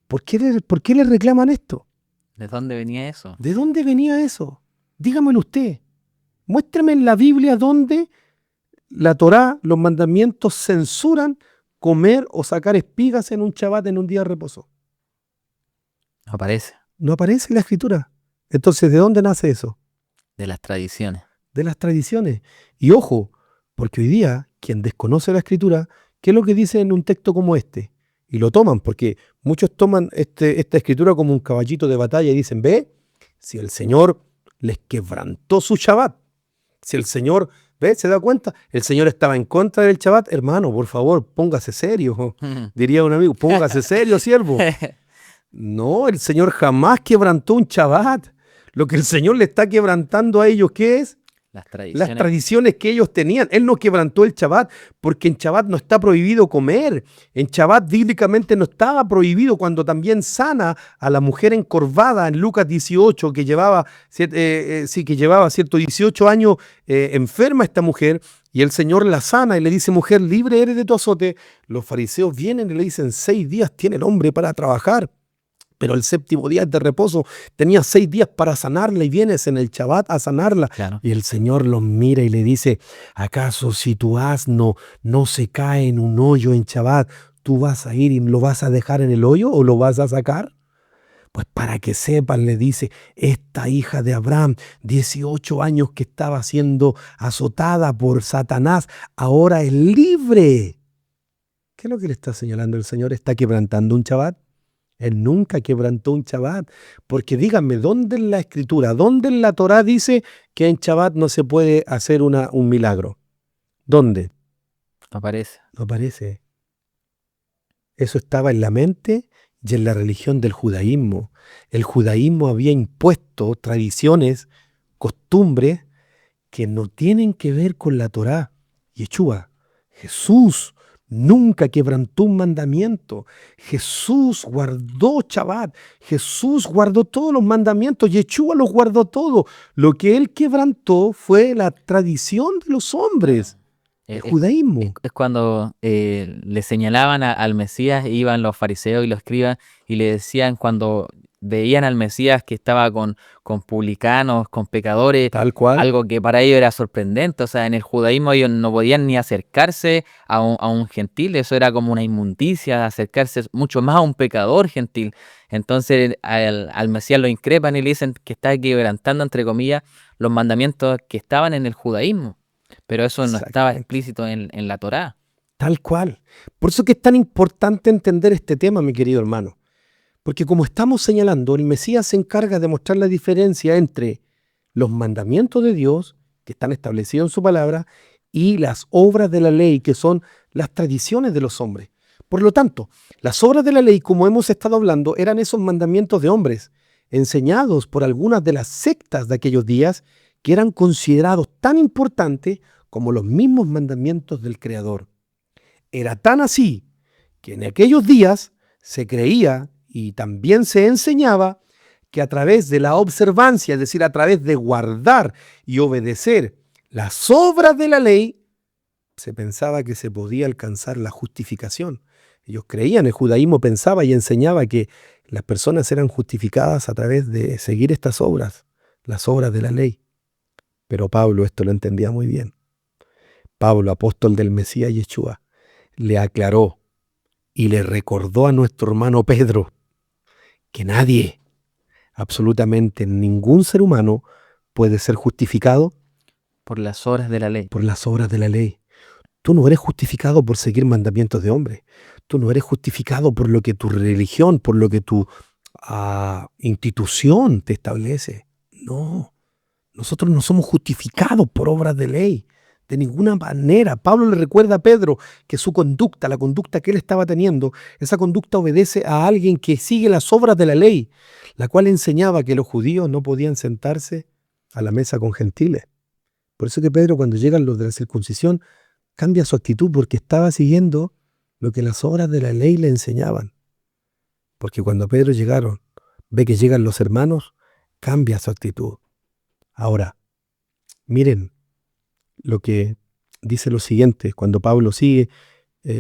¿Por qué le reclaman esto? ¿De dónde venía eso? ¿De dónde venía eso? Dígamelo usted. Muéstrame en la Biblia dónde la Torá, los mandamientos censuran comer o sacar espigas en un Shabbat, en un día de reposo. No aparece. No aparece en la Escritura. Entonces, ¿de dónde nace eso? De las tradiciones. De las tradiciones. Y ojo, porque hoy día, quien desconoce la Escritura, ¿qué es lo que dice en un texto como este? Y lo toman, porque muchos toman esta Escritura como un caballito de batalla y dicen: ve, si el Señor les quebrantó su Shabbat, si el Señor, ve, se da cuenta, el Señor estaba en contra del Shabbat, hermano, por favor, póngase serio, diría un amigo, póngase serio, siervo. No, el Señor jamás quebrantó un Shabbat. Lo que el Señor le está quebrantando a ellos, ¿qué es? Las tradiciones que ellos tenían. Él no quebrantó el Shabbat, porque en Shabbat no está prohibido comer. En Shabbat bíblicamente no estaba prohibido, cuando también sana a la mujer encorvada en Lucas 18, que llevaba 18 años enferma esta mujer, y el Señor la sana y le dice: mujer, libre eres de tu azote. Los fariseos vienen y le dicen: 6 días tiene el hombre para trabajar, pero el 7º día es de reposo. Tenía 6 días para sanarla y vienes en el Shabbat a sanarla. Claro. Y el Señor los mira y le dice: ¿acaso si tu asno no se cae en un hoyo en Shabbat, tú vas a ir y lo vas a dejar en el hoyo o lo vas a sacar? Pues para que sepan, le dice, esta hija de Abraham, 18 años que estaba siendo azotada por Satanás, ahora es libre. ¿Qué es lo que le está señalando el Señor? ¿Está quebrantando un Shabbat? Él nunca quebrantó un Shabbat, porque díganme, ¿dónde en la Escritura, dónde en la Torá dice que en Shabbat no se puede hacer un milagro? ¿Dónde? No aparece. No aparece. Eso estaba en la mente y en la religión del judaísmo. El judaísmo había impuesto tradiciones, costumbres que no tienen que ver con la Torá. Yeshua, Jesús, nunca quebrantó un mandamiento. Jesús guardó Shabbat. Jesús guardó todos los mandamientos. Yeshua los guardó todo. Lo que él quebrantó fue la tradición de los hombres. El judaísmo. Es cuando le señalaban al Mesías, iban los fariseos y los escribas y le decían, cuando veían al Mesías que estaba con publicanos, con pecadores, Tal cual. algo que para ellos era sorprendente. O sea, en el judaísmo ellos no podían ni acercarse a un gentil, eso era como una inmundicia, acercarse mucho más a un pecador gentil. Entonces al Mesías lo increpan y le dicen que está quebrantando, entre comillas, los mandamientos que estaban en el judaísmo. Pero eso no estaba explícito en la Torá. Tal cual. Por eso que es tan importante entender este tema, mi querido hermano. Porque como estamos señalando, el Mesías se encarga de mostrar la diferencia entre los mandamientos de Dios, que están establecidos en su palabra, y las obras de la ley, que son las tradiciones de los hombres. Por lo tanto, las obras de la ley, como hemos estado hablando, eran esos mandamientos de hombres, enseñados por algunas de las sectas de aquellos días, que eran considerados tan importantes como los mismos mandamientos del Creador. Era tan así que en aquellos días se creía y también se enseñaba que a través de la observancia, es decir, a través de guardar y obedecer las obras de la ley, se pensaba que se podía alcanzar la justificación. Ellos creían, el judaísmo pensaba y enseñaba que las personas eran justificadas a través de seguir estas obras, las obras de la ley. Pero Pablo esto lo entendía muy bien. Pablo, apóstol del Mesías Yeshua, le aclaró y le recordó a nuestro hermano Pedro que nadie, absolutamente ningún ser humano, puede ser justificado por las obras de la ley. por las obras de la ley. Tú no eres justificado por seguir mandamientos de hombre. Tú no eres justificado por lo que tu religión, por lo que tu institución te establece. No, nosotros no somos justificados por obras de ley. De ninguna manera. Pablo le recuerda a Pedro que su conducta, la conducta que él estaba teniendo, esa conducta obedece a alguien que sigue las obras de la ley, la cual enseñaba que los judíos no podían sentarse a la mesa con gentiles. Por eso que Pedro, cuando llegan los de la circuncisión, cambia su actitud porque estaba siguiendo lo que las obras de la ley le enseñaban. Porque cuando Pedro llegaron, ve que llegan los hermanos, cambia su actitud. Ahora, miren lo que dice lo siguiente, cuando Pablo sigue,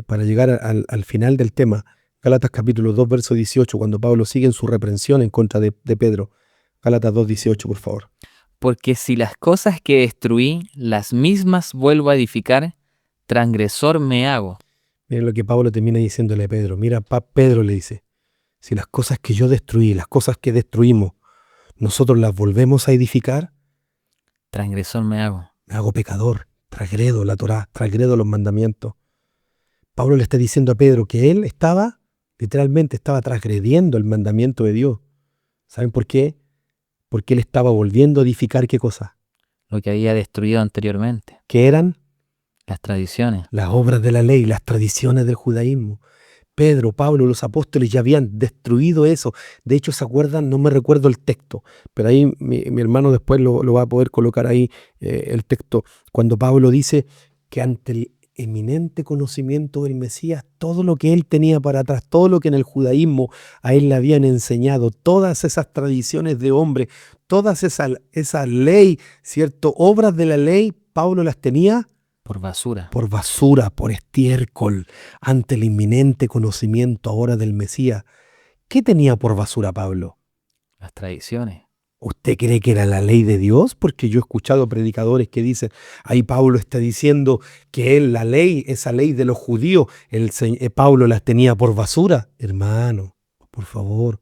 para llegar al final del tema, Gálatas capítulo 2, verso 18, cuando Pablo sigue en su reprensión en contra de Pedro. Gálatas 2, 18, por favor. Porque si las cosas que destruí, las mismas vuelvo a edificar, transgresor me hago. Miren lo que Pablo termina diciéndole a Pedro. Mira, Pedro le dice, si las cosas que yo destruí, las cosas que destruimos, nosotros las volvemos a edificar, Transgresor me hago. me hago pecador, transgredo la Torá, transgredo los mandamientos. Pablo le está diciendo a Pedro que él estaba, literalmente estaba transgrediendo el mandamiento de Dios. ¿Saben por qué? Porque él estaba volviendo a edificar ¿qué cosa? Lo que había destruido anteriormente. ¿Qué eran? Las tradiciones. Las obras de la ley, las tradiciones del judaísmo. Pedro, Pablo, los apóstoles ya habían destruido eso. De hecho, ¿se acuerdan? No me recuerdo el texto, pero ahí mi hermano después lo va a poder colocar ahí el texto. Cuando Pablo dice que ante el eminente conocimiento del Mesías, todo lo que él tenía para atrás, todo lo que en el judaísmo a él le habían enseñado, todas esas tradiciones de hombre, todas esa ley, ¿cierto? Obras de la ley, Pablo las tenía Por basura. por basura, por estiércol, ante el inminente conocimiento ahora del Mesías. ¿Qué tenía por basura Pablo? Las tradiciones. ¿Usted cree que era la ley de Dios? Porque yo he escuchado predicadores que dicen, ahí Pablo está diciendo que él, la ley, esa ley de los judíos, Pablo las tenía por basura. Hermano, por favor,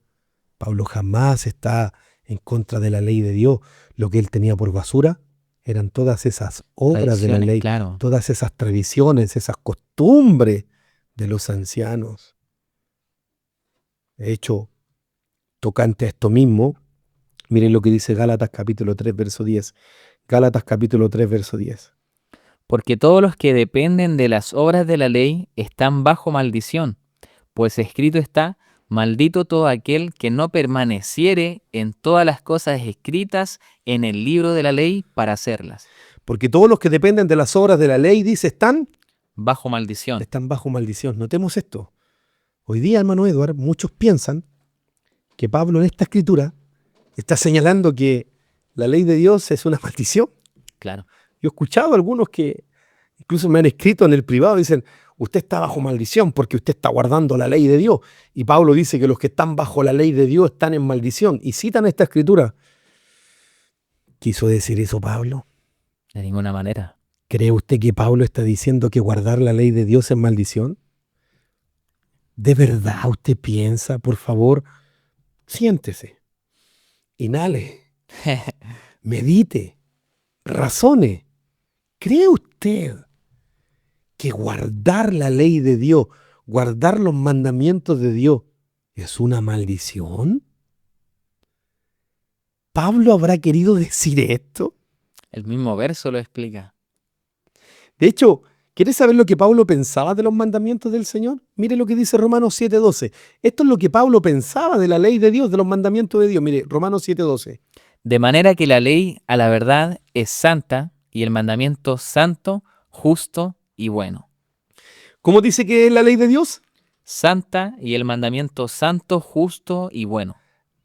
Pablo jamás está en contra de la ley de Dios. Lo que él tenía por basura eran todas esas obras de la ley, claro. todas esas tradiciones, esas costumbres de los ancianos. De hecho, tocante a esto mismo, miren lo que dice Gálatas capítulo 3, verso 10. Gálatas capítulo 3, verso 10. Porque todos los que dependen de las obras de la ley están bajo maldición, pues escrito está, maldito todo aquel que no permaneciere en todas las cosas escritas en el libro de la ley para hacerlas. Porque todos los que dependen de las obras de la ley, dice, están Bajo maldición. bajo maldición. Notemos esto. Hoy día, hermano Edward, muchos piensan que Pablo en esta escritura está señalando que la ley de Dios es una maldición. Claro. Yo he escuchado a algunos que incluso me han escrito en el privado, dicen, usted está bajo maldición porque usted está guardando la ley de Dios. Y Pablo dice que los que están bajo la ley de Dios están en maldición. Y citan esta escritura. ¿Quiso decir eso Pablo? De ninguna manera. ¿Cree usted que Pablo está diciendo que guardar la ley de Dios es maldición? ¿De verdad usted piensa? Por favor, siéntese, inhale, medite, razone. ¿Cree usted que guardar la ley de Dios, guardar los mandamientos de Dios, es una maldición? ¿Pablo habrá querido decir esto? El mismo verso lo explica. De hecho, ¿quieres saber lo que Pablo pensaba de los mandamientos del Señor? Mire lo que dice Romanos 7:12. Esto es lo que Pablo pensaba de la ley de Dios, de los mandamientos de Dios. Mire, Romanos 7:12. De manera que la ley a la verdad es santa y el mandamiento santo, justo y bueno. ¿Cómo dice que es la ley de Dios? Santa y el mandamiento santo, justo y bueno.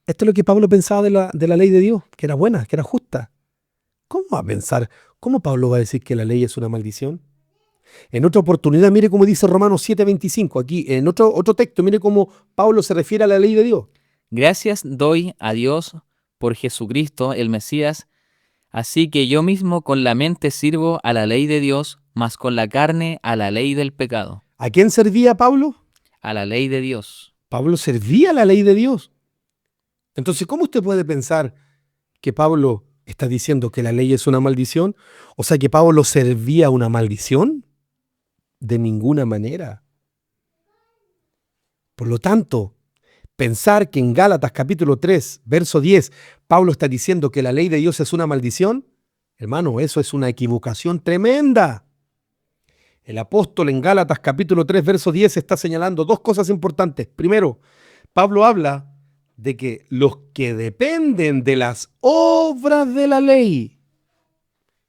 Esto es lo que Pablo pensaba de la ley de Dios, que era buena, que era justa. ¿Cómo va a pensar? ¿Cómo Pablo va a decir que la ley es una maldición? En otra oportunidad, mire cómo dice Romanos 7:25. Aquí, en otro texto, mire cómo Pablo se refiere a la ley de Dios. Gracias doy a Dios por Jesucristo, el Mesías, así que yo mismo con la mente sirvo a la ley de Dios, mas con la carne a la ley del pecado. ¿A quién servía Pablo? A la ley de Dios. Pablo servía a la ley de Dios. Entonces, ¿cómo usted puede pensar que Pablo está diciendo que la ley es una maldición? O sea, que Pablo servía a una maldición. De ninguna manera. Por lo tanto, pensar que en Gálatas capítulo 3, verso 10, Pablo está diciendo que la ley de Dios es una maldición, hermano, eso es una equivocación tremenda. El apóstol en Gálatas capítulo 3, verso 10 está señalando dos cosas importantes. Primero, Pablo habla de que los que dependen de las obras de la ley.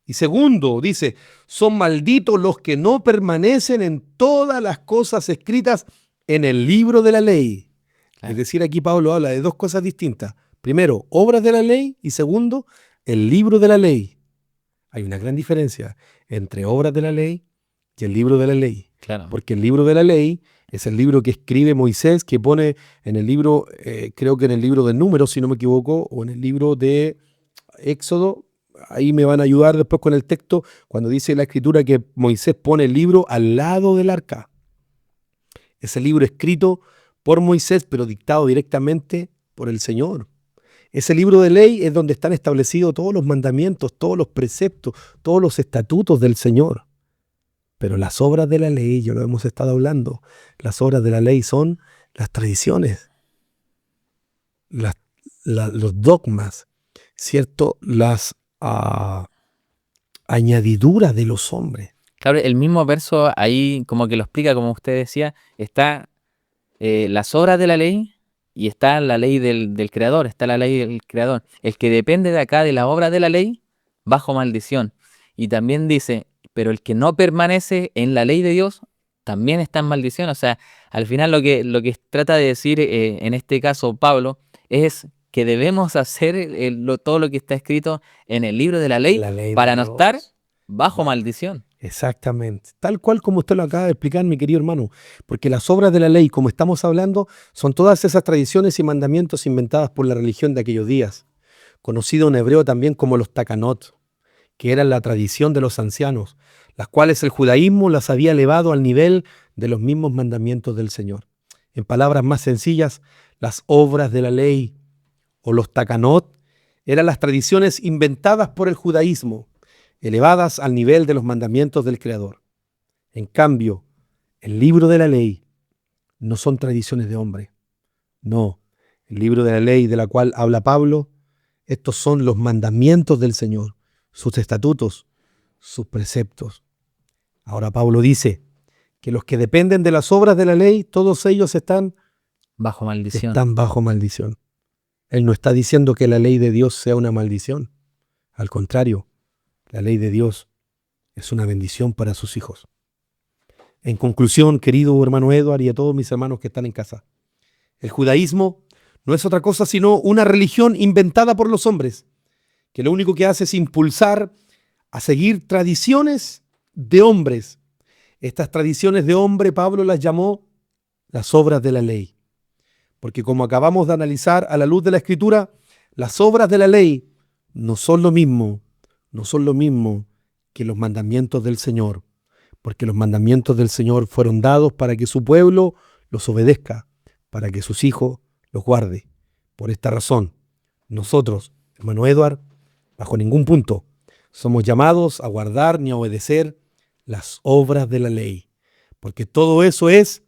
Y segundo, dice, son malditos los que no permanecen en todas las cosas escritas en el libro de la ley. Claro. Es decir, aquí Pablo habla de dos cosas distintas. Primero, obras de la ley y segundo, el libro de la ley. Hay una gran diferencia entre obras de la ley y el libro de la ley. Claro. Porque el libro de la ley es el libro que escribe Moisés, que pone en el libro, creo que en el libro de Números, si no me equivoco, o en el libro de Éxodo. Ahí me van a ayudar después con el texto, cuando dice la escritura que Moisés pone el libro al lado del arca. Ese libro escrito por Moisés, pero dictado directamente por el Señor. Ese libro de ley es donde están establecidos todos los mandamientos, todos los preceptos, todos los estatutos del Señor. Pero las obras de la ley, ya lo hemos estado hablando, las obras de la ley son las tradiciones, los dogmas, ¿cierto? Las añadiduras de los hombres. Claro, el mismo verso ahí como que lo explica, como usted decía, está las obras de la ley y está la ley del Creador, está la ley del Creador. El que depende de acá de la obra de la ley, bajo maldición. Y también dice, pero el que no permanece en la ley de Dios, también está en maldición. O sea, al final lo que trata de decir en este caso Pablo es que debemos hacer todo lo que está escrito en el libro de la ley para no estar bajo maldición. Exactamente, tal cual como usted lo acaba de explicar, mi querido hermano, porque las obras de la ley, como estamos hablando, son todas esas tradiciones y mandamientos inventadas por la religión de aquellos días, conocido en hebreo también como los takanot, que eran la tradición de los ancianos, las cuales el judaísmo las había elevado al nivel de los mismos mandamientos del Señor. En palabras más sencillas, las obras de la ley o los takanot eran las tradiciones inventadas por el judaísmo, elevadas al nivel de los mandamientos del Creador. En cambio, el libro de la ley no son tradiciones de hombre. No, el libro de la ley de la cual habla Pablo, estos son los mandamientos del Señor, sus estatutos, sus preceptos. Ahora Pablo dice que los que dependen de las obras de la ley, todos ellos están bajo maldición. Están bajo maldición. Él no está diciendo que la ley de Dios sea una maldición. Al contrario, la ley de Dios es una bendición para sus hijos. En conclusión, querido hermano Edward y a todos mis hermanos que están en casa, el judaísmo no es otra cosa sino una religión inventada por los hombres, que lo único que hace es impulsar a seguir tradiciones de hombres. Estas tradiciones de hombre, Pablo las llamó las obras de la ley. Porque como acabamos de analizar a la luz de la Escritura, las obras de la ley no son lo mismo que los mandamientos del Señor, porque los mandamientos del Señor fueron dados para que su pueblo los obedezca, para que sus hijos los guarde. Por esta razón, nosotros, hermano Edward, bajo ningún punto somos llamados a guardar ni a obedecer las obras de la ley, porque todo eso es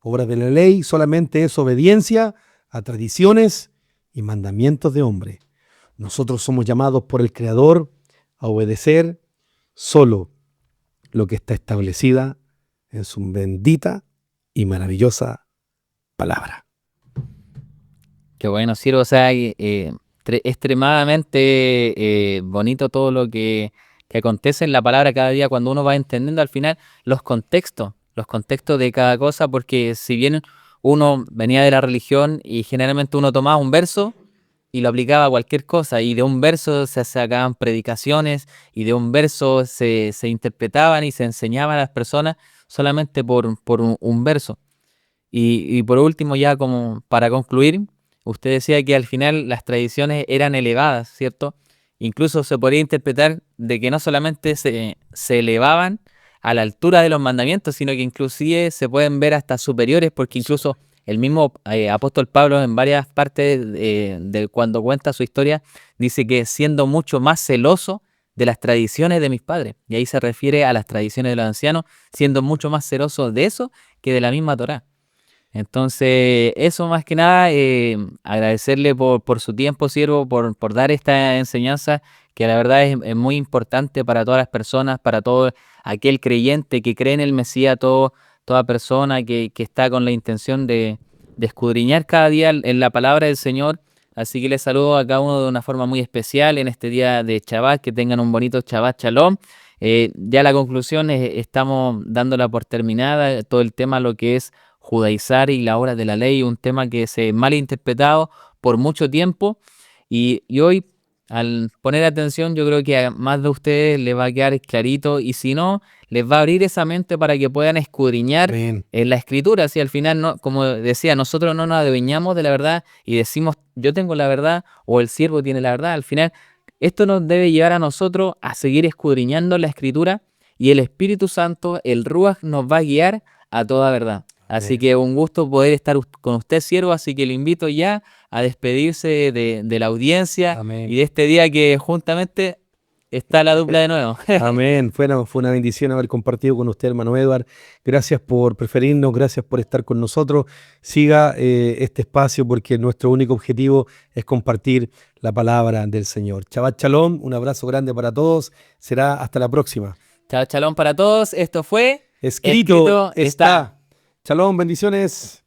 obra de la ley, solamente es obediencia a tradiciones y mandamientos de hombre. Nosotros somos llamados por el Creador a obedecer solo lo que está establecida en su bendita y maravillosa palabra. Qué bueno, siervo. O sea, extremadamente bonito todo lo que acontece en la palabra cada día cuando uno va entendiendo al final los contextos de cada cosa, porque si bien uno venía de la religión y generalmente uno tomaba un verso y lo aplicaba a cualquier cosa, y de un verso se sacaban predicaciones, y de un verso se interpretaban y se enseñaban a las personas solamente por un verso. Y por último, ya como para concluir, usted decía que al final las tradiciones eran elevadas, ¿cierto? Incluso se podría interpretar de que no solamente se elevaban a la altura de los mandamientos, sino que inclusive se pueden ver hasta superiores, porque incluso el mismo apóstol Pablo en varias partes de cuando cuenta su historia, dice que siendo mucho más celoso de las tradiciones de mis padres, y ahí se refiere a las tradiciones de los ancianos, siendo mucho más celoso de eso que de la misma Torá. Entonces, eso más que nada, agradecerle por su tiempo, siervo, por dar esta enseñanza que la verdad es muy importante para todas las personas, para todo aquel creyente que cree en el Mesías, toda persona que está con la intención de escudriñar cada día en la palabra del Señor. Así que les saludo a cada uno de una forma muy especial en este día de Shabbat, que tengan un bonito Shabbat Shalom. Ya la conclusión estamos dándola por terminada, todo el tema, lo que es judaizar y la obra de la ley, un tema que se ha malinterpretado por mucho tiempo, y hoy al poner atención yo creo que a más de ustedes les va a quedar clarito, y si no, les va a abrir esa mente para que puedan escudriñar Amén. en la escritura. Si al final, no, como decía, nosotros no nos adueñamos de la verdad y decimos yo tengo la verdad o el siervo tiene la verdad, al final esto nos debe llevar a nosotros a seguir escudriñando la escritura, y el Espíritu Santo, el Ruach, nos va a guiar a toda verdad. Así que un gusto poder estar con usted, siervo, así que le invito ya a despedirse de la audiencia. Amén. Y de este día que juntamente está la dupla de nuevo. Amén. Fue una bendición haber compartido con usted, hermano Edward. Gracias por preferirnos, gracias por estar con nosotros. Siga este espacio, porque nuestro único objetivo es compartir la palabra del Señor. Shabbat Shalom, un abrazo grande para todos. Será hasta la próxima. Chao, shalom para todos. Esto fue Escrito está. Shalom, bendiciones.